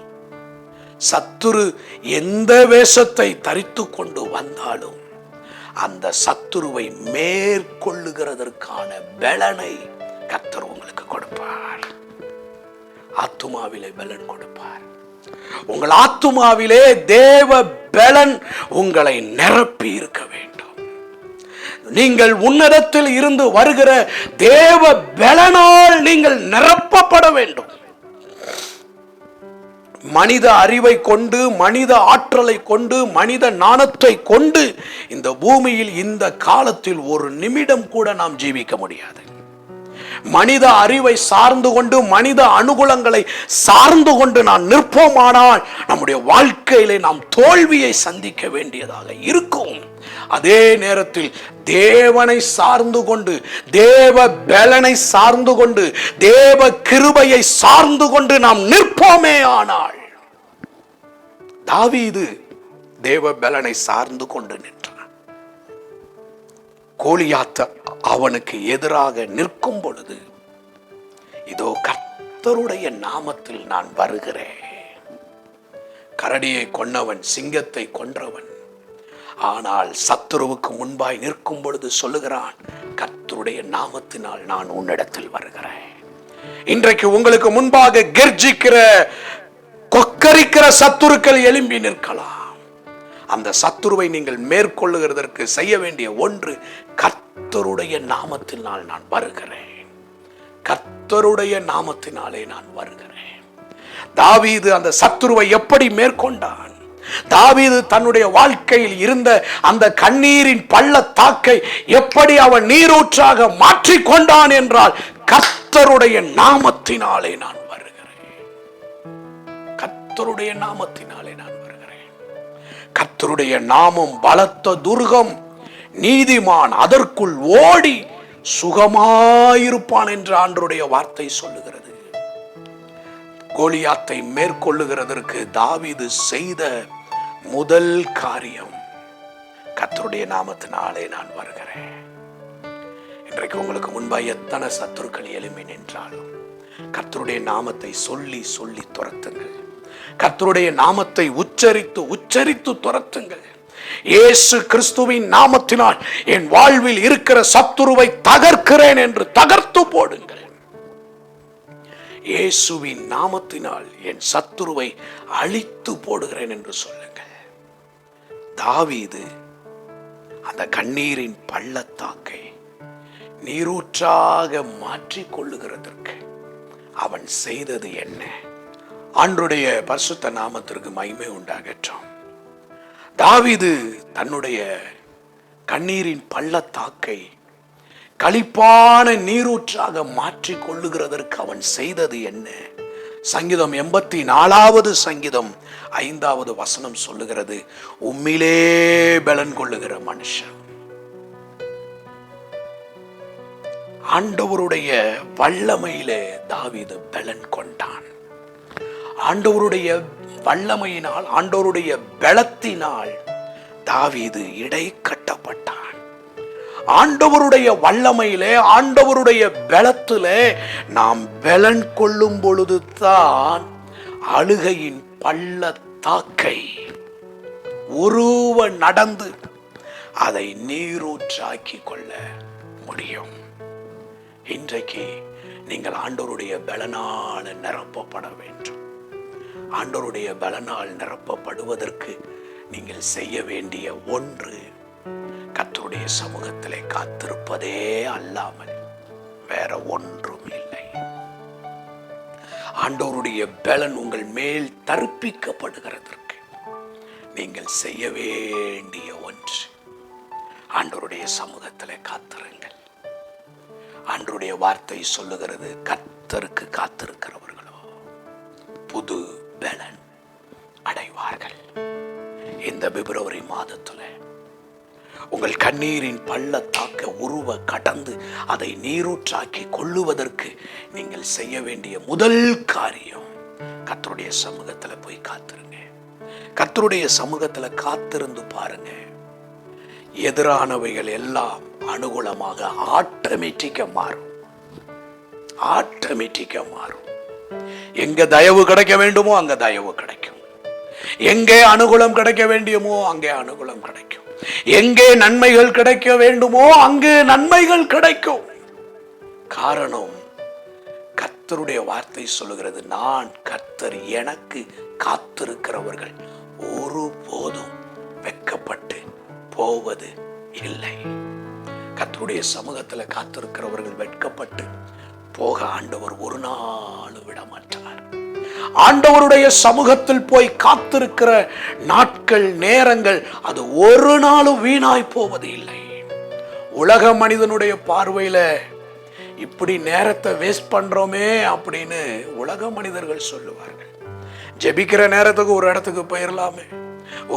சத்துரு எந்த வேஷத்தை தரித்து கொண்டு வந்தாலும், அந்த சத்துருவை மேற்கொள்ளுகிறதற்கான பலனை கர்த்தர் உங்களுக்கு கொடுப்பார். ஆத்துமாவிலே பலன் கொடுப்பார். உங்கள் ஆத்துமாவிலே தேவ பலன் உங்களை நிரப்பி இருக்க வேண்டும். நீங்கள் உன்னதத்தில் இருந்து வருகிற தேவ பலனால் நீங்கள் நிரப்பப்பட வேண்டும். மனித அறிவை கொண்டு, மனித ஆற்றலை கொண்டு, மனித ஞானத்தை கொண்டு இந்த பூமியில் இந்த காலத்தில் ஒரு நிமிடம் கூட நாம் ஜீவிக்க முடியாது. மனித அறிவை சார்ந்து கொண்டு, மனித அனுகூலங்களை சார்ந்து கொண்டு நாம் நிற்போமானால் நம்முடைய வாழ்க்கையிலே நாம் தோல்வியை சந்திக்க வேண்டியதாக இருக்கும். அதே நேரத்தில் தேவனை சார்ந்து கொண்டு, தேவ பலனை சார்ந்து கொண்டு, தேவ கிருபையை சார்ந்து கொண்டு நாம் நிற்போமே ஆனால், தாவீது தேவ பலனை சார்ந்து கொண்டு நின்றான். கோலியாத் அவனுக்கு எதிராக நிற்கும் பொழுது, இதோ கர்த்தருடைய நாமத்தில் நான் வருகிறேன். கரடியை கொன்னவன், சிங்கத்தை கொன்றவன், ஆனால் சத்துருவுக்கு முன்பாய் நிற்கும் பொழுது சொல்லுகிறான், கர்த்தருடைய நாமத்தினால் நான் உன்னிடத்தில் வருகிறேன். இன்றைக்கு உங்களுக்கு முன்பாக கெர்ஜிக்கிற, கொக்கரிக்கிற சத்துருக்கள் எழும்பி நிற்கலாம். அந்த சத்துருவை நீங்கள் மேற்கொள்ளுகிறதற்கு செய்ய வேண்டிய ஒன்று, கர்த்தருடைய நாமத்தினால் நான் வருகிறேன். கர்த்தருடைய நாமத்தினாலே நான் வருகிறேன். தாவீது அந்த சத்துருவை எப்படி மேற்கொண்டான்? தாவீது தன்னுடைய வாழ்க்கையில் இருந்த அந்த கண்ணீரின் பள்ளத்தாக்கை எப்படி அவன் நீரூற்றாக மாற்றிக்கொண்டான் என்றால், கர்த்தருடைய நாமத்தினாலே நான் வருகிறேன். கர்த்தருடைய நாமத்தினாலே நான் வருகிறேன். கர்த்தருடைய நாமம் பலத்த துர்கம், நீதிமான் அதற்குள் ஓடி சுகமாயிருப்பான் என்று ஆண்டவருடைய வார்த்தை சொல்லுகிறது. கோலியாத்தை மேற்கொள்ளுகிறதற்கு தாவீது செய்த முதல் காரியம், கர்த்தருடைய நாமத்தினாலே நான் வருகிறேன். இன்றைக்கு உங்களுக்கு முன்பாக எத்தனை சத்துருக்கள் எழும்பி நின்றாலும் கர்த்தருடைய நாமத்தை சொல்லி சொல்லி துரத்துங்கள். கர்த்தருடைய நாமத்தை உச்சரித்து உச்சரித்து துரத்துங்கள். இயேசு கிறிஸ்துவின் நாமத்தினால் என் வாழ்வில் இருக்கிற சத்துருவை தகர்க்கிறேன் என்று தகர்த்து போடுங்கள். இயேசுவின் நாமத்தினால் என் சத்துருவை அழித்து போடுகிறேன் என்று சொல்லுங்கள். தாவீது அந்த கண்ணீரின் பள்ளத்தாக்கை நீரூற்றாக மாற்றிக் கொள்ளுகிறதற்கு அவன் செய்தது என்ன? ஆண்டவருடைய பரிசுத்த நாமத்திற்கு மகிமை உண்டாகட்டும். தாவீது தன்னுடைய கண்ணீரின் பள்ளத்தாக்கை களிப்பான நீரூற்றாக மாற்றிக் கொள்ளுகிறதற்கு அவன் செய்தது என்ன? சங்கீதம் 84வது சங்கீதம் 5வது வசனம் சொல்லுகிறது, உம்மிலே பலன் கொள்ளுகிற மனுஷன். ஆண்டவருடைய வல்லமையிலே தாவீது பலன் கொண்டான். ஆண்டவருடைய வல்லமையினால், ஆண்டவருடைய பலத்தினால் தாவீது இடை கட்டப்பட்டான். ஆண்டவருடைய வல்லமையிலே, ஆண்டவருடைய பலத்திலே நாம் பலன் கொள்ளும் பொழுது தான் அழுகையின் பள்ளத்தாக்கை ஒருவன் நடந்து அதை நீரூற்றாக்கி கொள்ள முடியும். இன்றைக்கு நீங்கள் ஆண்டவருடைய பலனால் நிரப்பப்பட வேண்டும். ஆண்டவருடைய பலனால் நிரப்பப்படுவதற்கு நீங்கள் செய்ய வேண்டிய ஒன்று, கர்த்தருடைய சமூகத்திலே காத்திருப்பதே அல்லாமல் வேற ஒன்றும் இல்லை. ஆண்டவருடைய பலன் உங்கள் மேல் தரிப்பிக்கப்படுகிறதற்கு நீங்கள் செய்ய வேண்டிய ஒன்று, ஆண்டவருடைய சமூகத்திலே காத்திருங்கள். ஆண்டவருடைய வார்த்தை சொல்லுகிறது, கர்த்தருக்கு காத்திருக்கிறவர்களோ புது பலன் அடைவார்கள். இந்த பிப்ரவரி மாதத்துல உங்கள் கண்ணீரின் பள்ளத்தாக்க உருவ கடந்து அதை நீரூற்றாக்கி கொள்ளுவதற்கு நீங்கள் செய்ய வேண்டிய முதல் காரியம், கர்த்தருடைய சமூகத்துல போய் காத்திருங்க. கர்த்தருடைய சமூகத்துல காத்திருந்து பாருங்க, எதிரானவைகள் எல்லாம் அனுகூலமாக ஆட்டோமேட்டிக்கா மாறும். ஆட்டோமேட்டிக்கா மாறும். எங்க தயவு கிடைக்க வேண்டுமோ அங்க தயவு கிடைக்கும். எங்கே அனுகூலம் கிடைக்க வேண்டுமோ அங்கே அனுகூலம் கிடைக்கும். எங்கே நன்மைகள் கிடைக்க வேண்டுமோ அங்கு நன்மைகள் கிடைக்கும். காரணம், கர்த்தருடைய வார்த்தை சொல்லுகிறது, நான் கர்த்தர், எனக்கு காத்திருக்கிறவர்கள் ஒருபோதும் வெட்கப்பட்டு போவது இல்லை. கர்த்தருடைய சமூகத்துல காத்திருக்கிறவர்கள் வெட்கப்பட்டு போக ஆண்டவர் ஒரு நாள் விட மாட்டார். ஆண்டவருடைய சமூகத்தில் போய் காத்திருக்கிற நாட்கள், நேரங்கள், அது ஒரு நாளும் வீணாய் போவது இல்லை. உலக மனிதனுடைய பார்வையில இப்படி நேரத்தை வேஸ்ட் பண்றோமே அப்படின்னு உலக மனிதர்கள் சொல்லுவார்கள். ஜெபிக்கிற நேரத்துக்கு ஒரு இடத்துக்கு போயிடலாமே,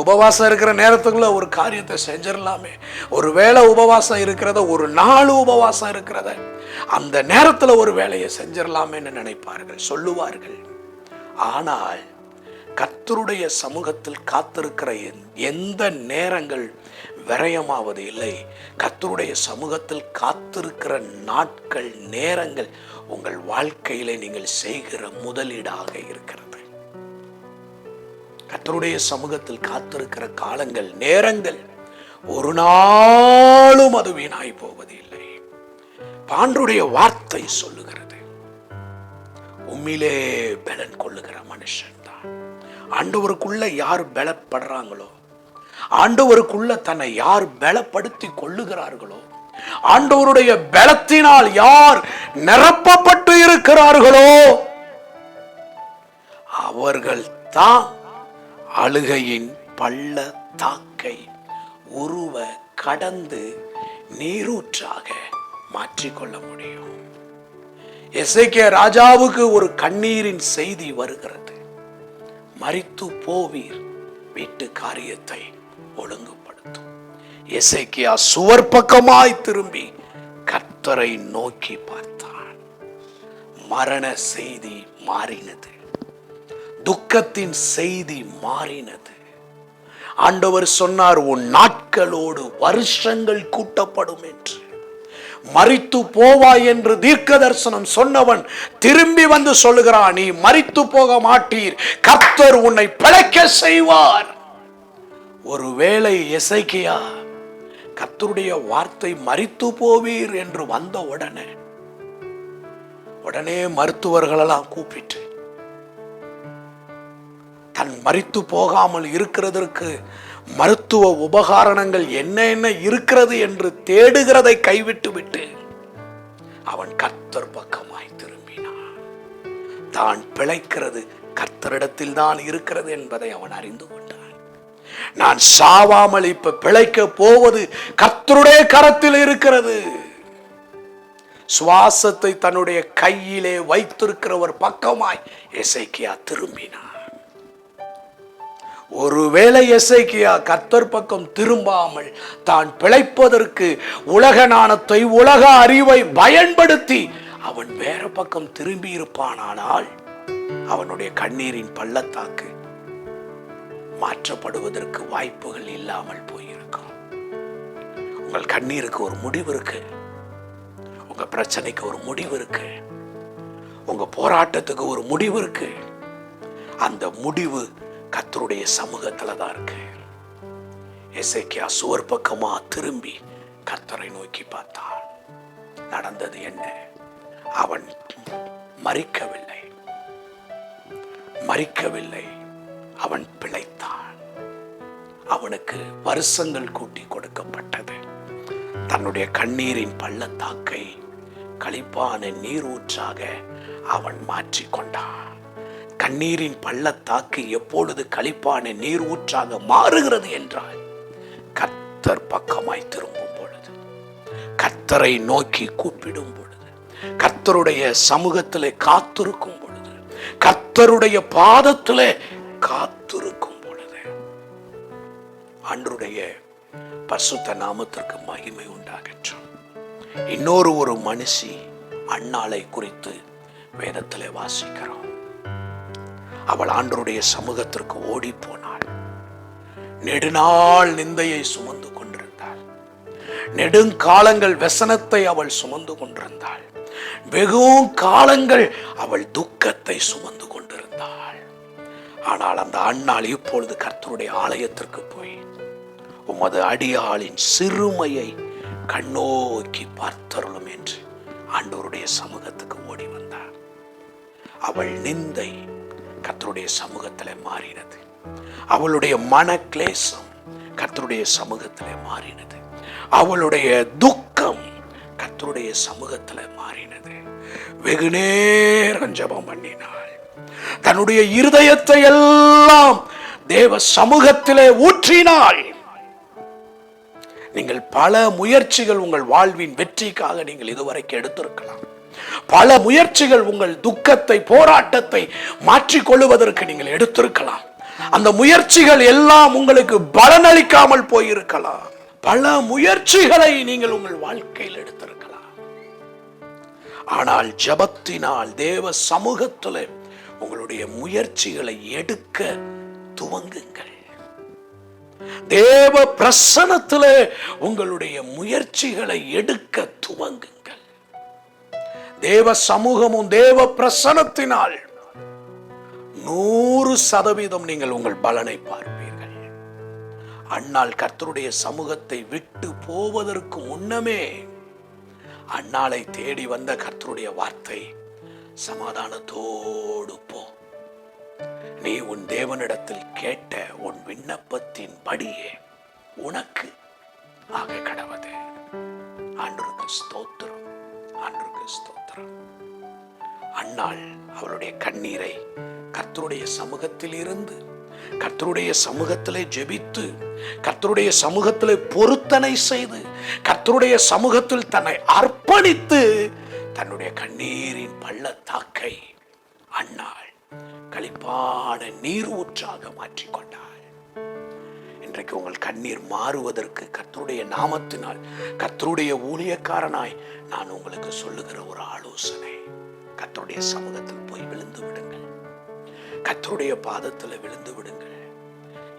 உபவாசம் இருக்கிற நேரத்துக்குள்ள ஒரு காரியத்தை செஞ்சிடலாமே, ஒரு வேளை உபவாசம் இருக்கிறத, ஒரு நாள் உபவாசம் இருக்கிறத அந்த நேரத்துல ஒரு வேலையை செஞ்சிடலாமேன்னு நினைப்பார்கள், சொல்லுவார்கள். ஆனால் கர்த்தருடைய சமூகத்தில் காத்திருக்கிற எந்த நேரங்கள் விரயமாவது இல்லை. கர்த்தருடைய சமூகத்தில் காத்திருக்கிற நாட்கள், நேரங்கள் உங்கள் வாழ்க்கையிலே நீங்கள் செய்கிற முதலீடாக இருக்கிறது. கர்த்தருடைய சமூகத்தில் காத்திருக்கிற காலங்கள், நேரங்கள் ஒரு நாளும் அது வீணாய் போவது இல்லை. ஆண்டவருடைய வார்த்தை சொல்லுகிறது, உம்மிலே பலன் கொள்ளுகிற மனுஷன் தான். ஆண்டவருக்குள்ள யார் பலப்படுறாங்களோ, ஆண்டவருக்குள்ள தன்னை யார் பலப்படுத்தி கொள்ளுகிறார்களோ, ஆண்டவருடைய பலத்தினால் யார் நிரப்பப்பட்டு இருக்கிறார்களோ, அவர்கள் தான் அழுகையின் பள்ளத்தாக்கை உருவ கடந்து நீரூற்றாக மாற்றிக்கொள்ள முடியும். எசேக்கியா ராஜாவுக்கு ஒரு கண்ணீரின் செய்தி வருகிறது, மரித்து போவீர், வீட்டு காரியத்தை ஒழுங்குபடுத்தும். எசேக்கியா சுவர் பக்கமாய் திரும்பி கர்த்தரை நோக்கி பார்த்தான். மரண செய்தி மாறினது, துக்கத்தின் செய்தி மாறினது. ஆண்டவர் சொன்னார், உன் நாட்களோடு வருஷங்கள் கூட்டப்படும் என்று. மரித்து போவாய் என்று தீர்க்க தரிசனம் சொன்னவன் திரும்பி வந்து சொல்லுகிறான், நீ மரித்து போக மாட்டீர், கர்த்தர் உன்னை பிழைக்க செய்வார். ஒருவேளை எசேக்கியா கர்த்தருடைய வார்த்தை மரித்து போவீர் என்று வந்த உடனே மருத்துவர்களெல்லாம் கூப்பிட்டு தன் மரித்து போகாமல் இருக்கிறதற்கு மருத்துவ உபகரணங்கள் என்ன இருக்கிறது என்று தேடுகிறதை கைவிட்டு விட்டு அவன் கர்த்தர் பக்கமாய் திரும்பினான். தான் பிழைக்கிறது கர்த்தரிடத்தில் தான் இருக்கிறது என்பதை அவன் அறிந்து கொண்டான். நான் சாவாமல் இப்ப பிழைக்க போவது கர்த்தருடைய கரத்தில் இருக்கிறது. சுவாசத்தை தன்னுடைய கையிலே வைத்திருக்கிறவர் பக்கமாய் எசேக்கியா திரும்பினான். ஒருவேளை எசேக்கியா கர்த்தர் பக்கம் திரும்பாமல் தான் பிழைப்பதற்கு உலக ஞானத்தை, உலக அறிவை பயன்படுத்தி அவன் வேற பக்கம் திரும்பி இருப்பானால் அவனுடைய கண்ணீரின் பள்ளத்தாக்கு மாற்றப்படுவதற்கு வாய்ப்புகள் இல்லாமல் போயிருக்கும். உங்கள் கண்ணீருக்கு ஒரு முடிவு இருக்கு, உங்க பிரச்சனைக்கு ஒரு முடிவு இருக்கு, உங்க போராட்டத்துக்கு ஒரு முடிவு இருக்கு. அந்த முடிவு கர்த்தருடைய சமூகத்துல தான் இருக்கு. எசேக்கியா சுவர் பக்கமா திரும்பி கர்த்தரை நோக்கி பார்த்தான். நடந்தது என்ன? அவன் மரிக்கவில்லை, அவன் பிழைத்தான். அவனுக்கு வருஷங்கள் கூட்டி கொடுக்கப்பட்டது. தன்னுடைய கண்ணீரின் பள்ளத்தாக்கை களிப்பான நீரூற்றாக அவன் மாற்றிக்கொண்டான். கண்ணீரின் பள்ளத்தாக்கு எப்பொழுது களிப்பான நீர் ஊற்றாக மாறுகிறது என்றால் கர்த்தர் பக்கமாய் திரும்பும் பொழுது, கர்த்தரை நோக்கி கூப்பிடும் பொழுது, கர்த்தருடைய சமூகத்திலே காத்திருக்கும் பொழுது, கர்த்தருடைய பாதத்திலே காத்திருக்கும் பொழுது, ஆண்டவருடைய பரிசுத்த நாமத்திற்கு மகிமை உண்டாகட்டும். இன்னொரு ஒரு மனுஷி அன்னாளை குறித்து வேதத்திலே வாசிக்கிறோம். அவள் ஆண்டவருடைய சமூகத்திற்கு ஓடி போனாள். நெடுநாள் நிந்தையை சுமந்து கொண்டிருந்தாள். நெடுங்காலங்கள் व्यसனத்தை அவள் சுமந்து கொண்டிருந்தாள். வெகு காலங்கள் அவள் துக்கத்தை சுமந்து கொண்டிருந்தாள். ஆனால் அந்த அன்னாள் இப்பொழுது கர்த்தருடைய ஆலயத்திற்கு போய் உமது அடியாளின் சிறுமையை கண்ணோக்கி பார்த்தருளும் என்று ஆண்டவருடைய சமூகத்துக்கு ஓடி வந்தார். அவள் நிந்தை கர்த்தருடைய சமூகத்திலே மாறினது. அவளுடைய மன கிளேசம் கர்த்தருடைய சமூகத்திலே மாறினது. அவளுடைய துக்கம் கர்த்தருடைய சமூகத்திலே மாறினது. வெகு நேரம் ஜெபம் பண்ணினாள். தன்னுடைய இருதயத்தை எல்லாம் தேவ சமூகத்திலே ஊற்றினாள். நீங்கள் பல முயற்சிகள் உங்கள் வாழ்வின் வெற்றிக்காக நீங்கள் இதுவரைக்கும் எடுத்திருக்கலாம். பல முயற்சிகள் உங்கள் துக்கத்தை, போராட்டத்தை மாற்றிக்கொள்வதற்கு நீங்கள் எடுத்திருக்கலாம். அந்த முயற்சிகள் எல்லாம் உங்களுக்கு பலனளிக்காமல் போயிருக்கலாம். பல முயற்சிகளை நீங்கள் உங்கள் வாழ்க்கையில் எடுத்திருக்கலாம். ஆனால் ஜெபத்தினால் தேவ சமூகத்தில் உங்களுடைய முயற்சிகளை எடுக்க துவங்குங்கள். தேவ பிரசன்னத்திலே உங்களுடைய முயற்சிகளை எடுக்க துவங்குங்கள். தேவ சமூகமும் தேவ பிரசன்னத்தினால் 100% நீங்கள் உங்கள் பலனை பார்ப்பீர்கள். அன்னாள் கர்த்தருடைய சமூகத்தை விட்டு போவதற்கு முன்னமே அன்னாளை தேடி வந்த கர்த்தருடைய வார்த்தை, சமாதானத்தோடு போ, நீ உன் தேவனிடத்தில் கேட்ட உன் விண்ணப்பத்தின் படியே உனக்கு ஆக கடவது. ஆண்டவருக்கு ஸ்தோத்திரம், ஆண்டவருக்கு ஸ்தோத்திரம். அன்னாள் அவளுடைய கண்ணீரை கர்த்தருடைய சமூகத்தில் இருந்து, கர்த்தருடைய சமூகத்திலே ஜெபித்து, கர்த்தருடைய சமூகத்திலே பொருத்தனை செய்து, கர்த்தருடைய சமூகத்தில் தன்னை அர்ப்பணித்து தன்னுடைய கண்ணீரின் பள்ளத்தாக்கை அன்னாள் களிப்பான நீர் ஊற்றாக மாற்றிக்கொண்டாள். இன்றைக்கு உங்கள் கண்ணீர் மாறுவதற்கு கர்த்தருடைய நாமத்தினால், கர்த்தருடைய ஊழியக்காரனாய் நான் உங்களுக்கு சொல்லுகிற ஒரு ஆலோசனை, கர்த்தருடைய சமூகத்தில் போய் விழுந்து விடுங்கள். கர்த்தருடைய பாதத்தில் விழுந்து விடுங்கள்.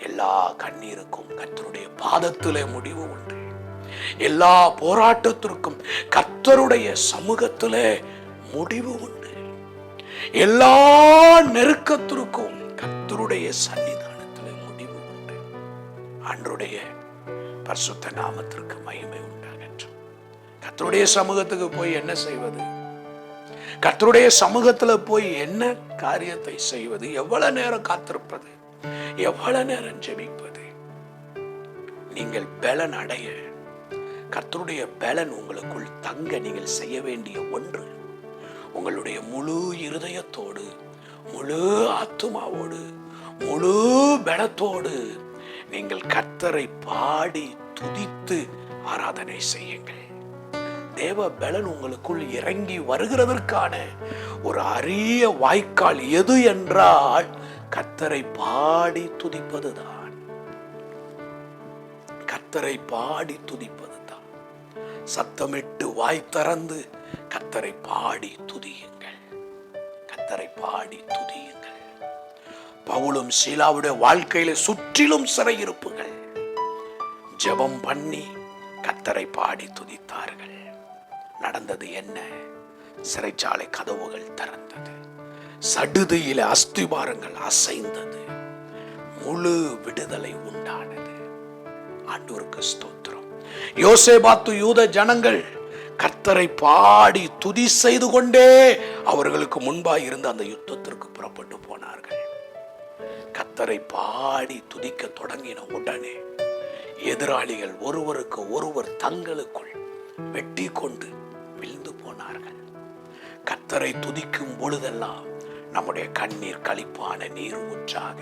எல்லா கண்ணீருக்கும் கர்த்தருடைய பாதத்திலே முடிவு உண்டு. எல்லா போராட்டத்திற்கும் கர்த்தருடைய சமூகத்திலே முடிவு உண்டு. எல்லா நெருக்கத்திற்கும் கர்த்தருடைய சன்னிதானத்திலே முடிவு உண்டு. ஆண்டவருடைய பரிசுத்த நாமத்திற்கு மகிமை உண்டாகட்டும். கர்த்தருடைய சமூகத்துக்கு போய் என்ன செய்வது? கர்த்தருடைய சமூகத்துல போய் என்ன காரியத்தை செய்வது? எவ்வளவு நேரம் காத்திருப்பது? எவ்வளவு நேரம் ஜெபிப்பது? நீங்கள் பலன் அடைய, கர்த்தருடைய பலன் உங்களுக்குள் தங்க நீங்கள் செய்ய வேண்டிய ஒன்று, உங்களுடைய முழு இருதயத்தோடு, முழு ஆத்துமாவோடு, முழு பலத்தோடு நீங்கள் கர்த்தரை பாடி துதித்து ஆராதனை செய்யுங்கள். தேவ பலன் உங்களுக்குள் இறங்கி வருகிறதற்கான ஒரு அரிய வாய்க்கால் எது என்றால் கர்த்தரை பாடி துதிப்பதுதான். கர்த்தரை பாடி துதிப்பதுதான். சத்தமிட்டு வாய் திறந்து கர்த்தரை பாடி துதியுங்கள். கர்த்தரை பாடி துதியுங்கள். பவுலும் சீலாவுடைய வாழ்க்கையில சுற்றிலும் சிறையிருப்புகள். ஜெபம் பண்ணி கர்த்தரை பாடி துதித்தார்கள். நடந்தது என்ன? சிறைச்சாலை கதவுகள் திறந்தது. சடுதியில அஸ்திபாரங்கள் அசைந்தது. முழு விடுதலை உண்டானது. ஆண்டவருக்கு ஸ்தோத்திரம். யோசேபாத்து யூத ஜனங்கள் கர்த்தரை பாடி துதி செய்து கொண்டே அவர்களுக்கு முன்பாக இருந்த அந்த யுத்தத்திற்கு புறப்பட்டு போனார்கள். கர்த்தரை பாடி துதிக்க தொடங்கின உடனே எதிராளிகள் ஒருவருக்கு ஒருவர் தங்களுக்குள் வெட்டி கொண்டு விழுந்து போனார்கள். கர்த்தரை துதிக்கும் பொழுதெல்லாம் நம்முடைய கண்ணீர் களிப்பான நீர் ஊற்றாக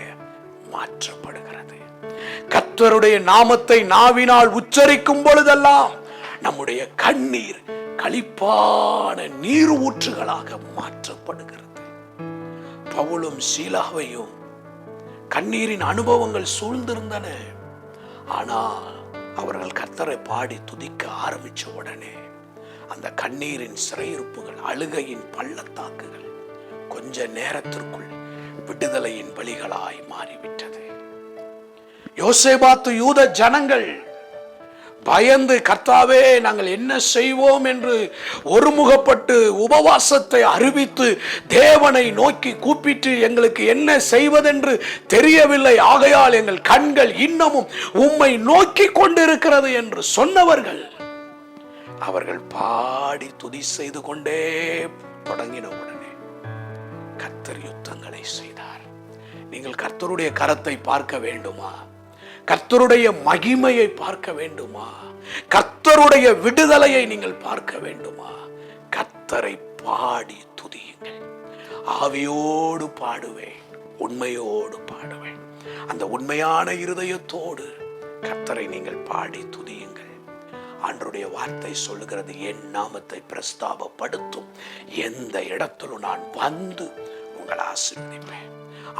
மாற்றப்படுகிறது. கர்த்தருடைய நாமத்தை நாவினால் உச்சரிக்கும் பொழுதெல்லாம் நம்முடைய கண்ணீர் களிப்பான நீர் ஊற்றுகளாக மாற்றப்படுகிறது. பவுலும் சீலாவையும் கண்ணீரின் அனுபவங்கள் சூழ்ந்திருந்தன. ஆனால் அவர்கள் கர்த்தரை பாடி துதிக்க ஆரம்பிச்ச உடனே அந்த கண்ணீரின் சிறையிருப்புகள், அழுகையின் பள்ளத்தாக்குகள் கொஞ்ச நேரத்திற்குள் விடுதலையின் வழிகளாய் மாறிவிட்டது. யோசேபாத்து யூத ஜனங்கள் பயந்து, கர்த்தாவே நாங்கள் என்ன செய்வோம் என்று ஒருமுகப்பட்டு உபவாசத்தை அறிவித்து தேவனை நோக்கி கூப்பிட்டு, எங்களுக்கு என்ன செய்வதென்று தெரியவில்லை, ஆகையால் எங்கள் கண்கள் இன்னமும் உம்மை நோக்கி கொண்டிருக்கிறது என்று சொன்னவர்கள், அவர்கள் பாடி துதி செய்து கொண்டே தொடங்கின உடனே கர்த்தர் யுத்தங்களை செய்தார். நீங்கள் கர்த்தருடைய கரத்தை பார்க்க வேண்டுமா? கர்த்தருடைய மகிமையை பார்க்க வேண்டுமா? கர்த்தருடைய விடுதலையை நீங்கள் பார்க்க வேண்டுமா? கர்த்தரை பாடி துதியுங்கள். ஆவியோடு பாடுவேன், உண்மையோடு பாடுவேன். அந்த உண்மையான இருதயத்தோடு கர்த்தரை நீங்கள் பாடி துதியுங்கள். ஆண்டவருடைய வார்த்தை சொல்லுகிறது, என் நாமத்தை பிரஸ்தாபப்படுத்தும் எந்த இடத்திலும் நான் வந்து உங்களை ஆசீர்வதிப்பேன்.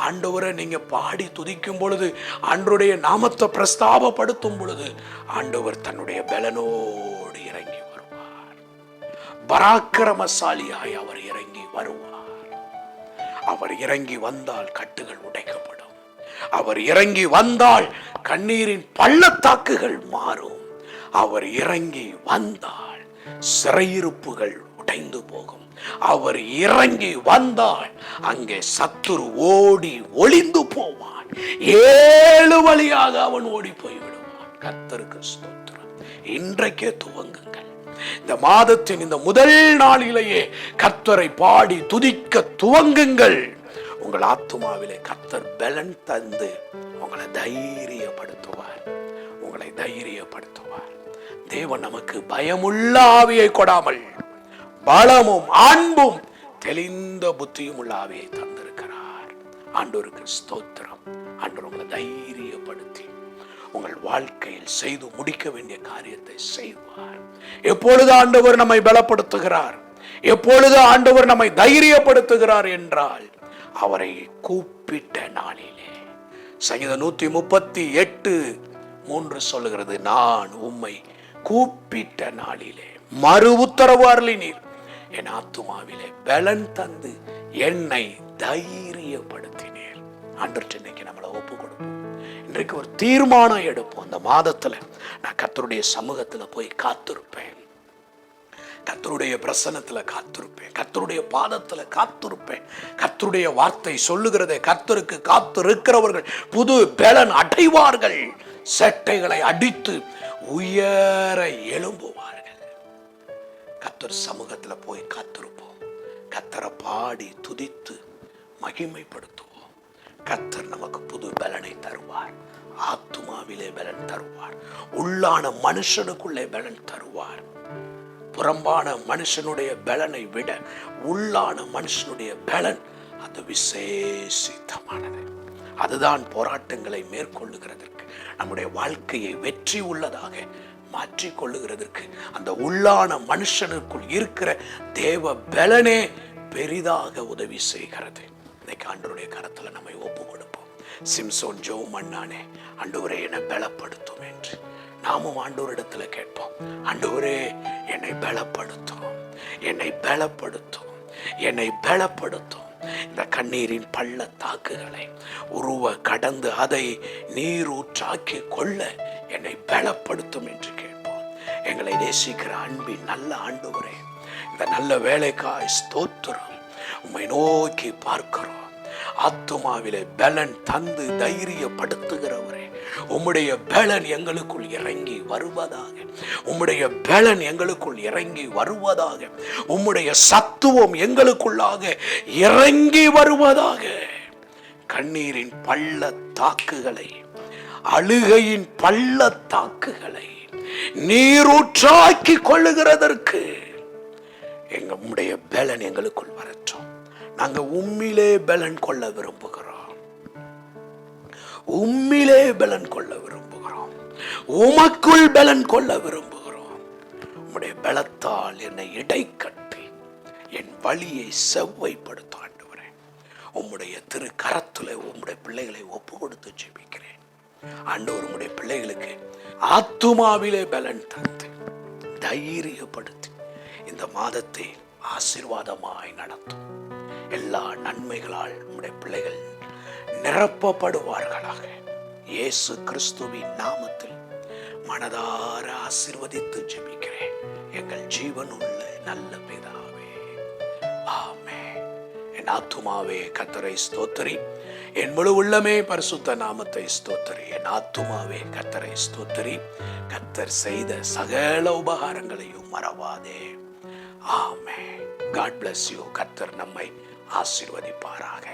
ஆண்டவரை நீங்க பாடி துதிக்கும் பொழுது, ஆண்டவருடைய நாமத்தை பிரஸ்தாபப்படுத்தும் பொழுது, ஆண்டவர் தன்னுடைய பலனோடு இறங்கி வருவார். பராக்கிரமசாலியாய் அவர் இறங்கி வருவார். அவர் இறங்கி வந்தால் கட்டுகள் உடைக்கப்படும். அவர் இறங்கி வந்தால் கண்ணீரின் பள்ளத்தாக்குகள் மாறும். அவர் இறங்கி வந்தால் சிறையிருப்புகள் உடைந்து போகும். அவர் இறங்கி வந்தால் அங்கே சத்துரு ஓடி ஒளிந்து போவான். 7 வழியாக அவன் ஓடி போய் விடுவான். கர்த்தருக்கு ஸ்தோத்திரம். இன்றைக்கே துவங்குங்கள். இந்த மாதத்தின் இந்த முதல் நாளிலேயே கர்த்தரை பாடி துதிக்க துவங்குங்கள். உங்கள் ஆத்துமாவிலே கர்த்தர் பலன் தந்து உங்களை தைரியப்படுத்துவார். உங்களை தைரியப்படுத்துவார். தேவன் நமக்கு பயமுள்ள ஆவியை கொடாமல் பலமும் அன்பும் தெளிந்த புத்தியும் உள்ள ஆவியை தந்திருக்கிறார். ஆண்டவருக்கு ஸ்தோத்திரம். ஆண்டவர் உங்களை தைரியப்படுத்தி உங்கள் வாழ்க்கையில் செய்து முடிக்க வேண்டிய காரியத்தை செய்வார். எப்பொழுது ஆண்டவர் நம்மை பலப்படுத்துகிறார், எப்பொழுது ஆண்டவர் நம்மை தைரியப்படுத்துகிறார் என்றால், அவரை கூப்பிட்ட நாளிலே. சங்கீதம் 138:3 சொல்லுகிறது, நான் உம்மை கூப்பிட்ட நாளிலே மறு உத்தரவு அருளினீர், என் ஆத்துமாவிலே பலன் தந்து என்னை தைரியப்படுத்தினீர். ஆண்டவர்கிட்ட இன்னைக்கு நம்மளை ஒப்பு கொடுப்போம். இன்றைக்கு ஒரு தீர்மானம் எடுப்போம். அந்த மாதத்துல நான் கர்த்தருடைய சமூகத்துல போய் காத்திருப்பேன், கர்த்தருடைய பிரசன்னத்துல காத்திருப்பேன், கர்த்தருடைய பாதத்துல காத்திருப்பேன். கர்த்தருடைய வார்த்தை சொல்லுகிறதே, கர்த்தருக்கு காத்திருக்கிறவர்கள் புது பலன் அடைவார்கள், செட்டைகளை அடித்து உயர எழும்புவார்கள். கர்த்தர் சமூகத்துல போய் காத்திருப்போம். கர்த்தரை பாடி துதித்து மகிமைப்படுத்துவோம். கர்த்தர் நமக்கு புது பலனை தருவார். ஆத்துமாவிலே பலன் தருவார். உள்ளான மனுஷனுக்குள்ளே பலன் தருவார். புறம்பான மனுஷனுடைய பலனை விட உள்ளான மனுஷனுடைய பலன் அது விசேஷித்தமானது. அதுதான் போராட்டங்களை மேற்கொள்ளுகிறதற்கு, நம்முடைய வாழ்க்கையை வெற்றி உள்ளதாக மாற்றிக் கொள்ளுகிறதற்கு அந்த உள்ளான மனுஷனுக்குள் இருக்கிற தேவ பலனே பெரிதாக உதவி செய்கிறது. இன்னைக்கு ஆண்டவருடைய கரத்துல நம்மை ஒப்பு கொடுப்போம். சிம்சோன் ஜெபம் பண்ணானே, ஆண்டவரே என்னை பலப்படுத்தும் என்று. நாமும் ஆண்டவரிடத்துல கேட்போம், ஆண்டவரே என்னை பலப்படுத்தும், என்னை பலப்படுத்தும், என்னை பலப்படுத்தும். இந்த கண்ணீரின் பள்ளத்தாக்குகளை உருவ கடந்து அதை நீரூற்றாக்கி கொள்ள என்னை பலப்படுத்தும் என்று கேட்போம். எங்களை நேசிக்கிற அன்பின் நல்ல ஆண்டவரே, இந்த நல்ல வேலைக்காய் ஸ்தோத்திரம். உம்மை நோக்கி பார்க்கிறோம். ஆத்துமாவிலே பலன் தந்து தைரியப்படுத்துகிறவரே, உம்முடைய பலன் எங்களுக்குள் இறங்கி வருவதாக, உம்முடைய பலன் எங்களுக்குள் இறங்கி வருவதாக, உம்முடைய சத்துவம் எங்களுக்குள்ளாக இறங்கி வருவதாக. கண்ணீரின் பள்ளத்தாக்குகளை, அழுகையின் பள்ளத்தாக்குகளை நீரூற்றாக்கி கொள்ளுகிறதற்கு எங்களுடைய பலன் எங்களுக்குள் வரட்டும். நாங்க உம்மிலே பலன் கொள்ள விரும்புகிறோம், உம்மிலே பலன் கொள்ள விரும்புகிறோம், உமக்குள் பலன் கொள்ள விரும்புகிறோம். உம்முடைய பலத்தால் என்னை இடை கட்டி என் வழியை செவ்வைப்படுத்த ஆண்டவரே, உம்முடைய திரு கரத்துல உம்முடைய பிள்ளைகளை ஒப்பு கொடுத்து ஜெபிக்கிறேன். ஆண்டவர் உம்முடைய பிள்ளைகளுக்கு ஆத்துமாவிலே பலன் தந்து தைரியப்படுத்தி இந்த மாதத்தை ஆசீர்வாதமாய் நடத்தும். எல்லா நன்மைகளால் நம்முடைய பிள்ளைகள் நிரப்பப்படுவார்களாக. இயேசு கிறிஸ்துவின் நாமத்தில் மனதார ஆசீர்வதித்து ஜெபிக்கிறேன் எங்கள் ஜீவனுள்ள நல்ல பிதாவே, ஆமென். என் ஆத்துமாவே கர்த்தரை ஸ்தோத்திரி, என் முழு உள்ளமே பரிசுத்த நாமத்தை ஸ்தோத்திரி. என் ஆத்துமாவே கர்த்தரை ஸ்தோத்திரி, கர்த்தர் செய்த சகல உபகாரங்களையும் மறவாதே. ஆமென். God bless you. கர்த்தர் நம்மை ஆசீர்வதிப்பாராக.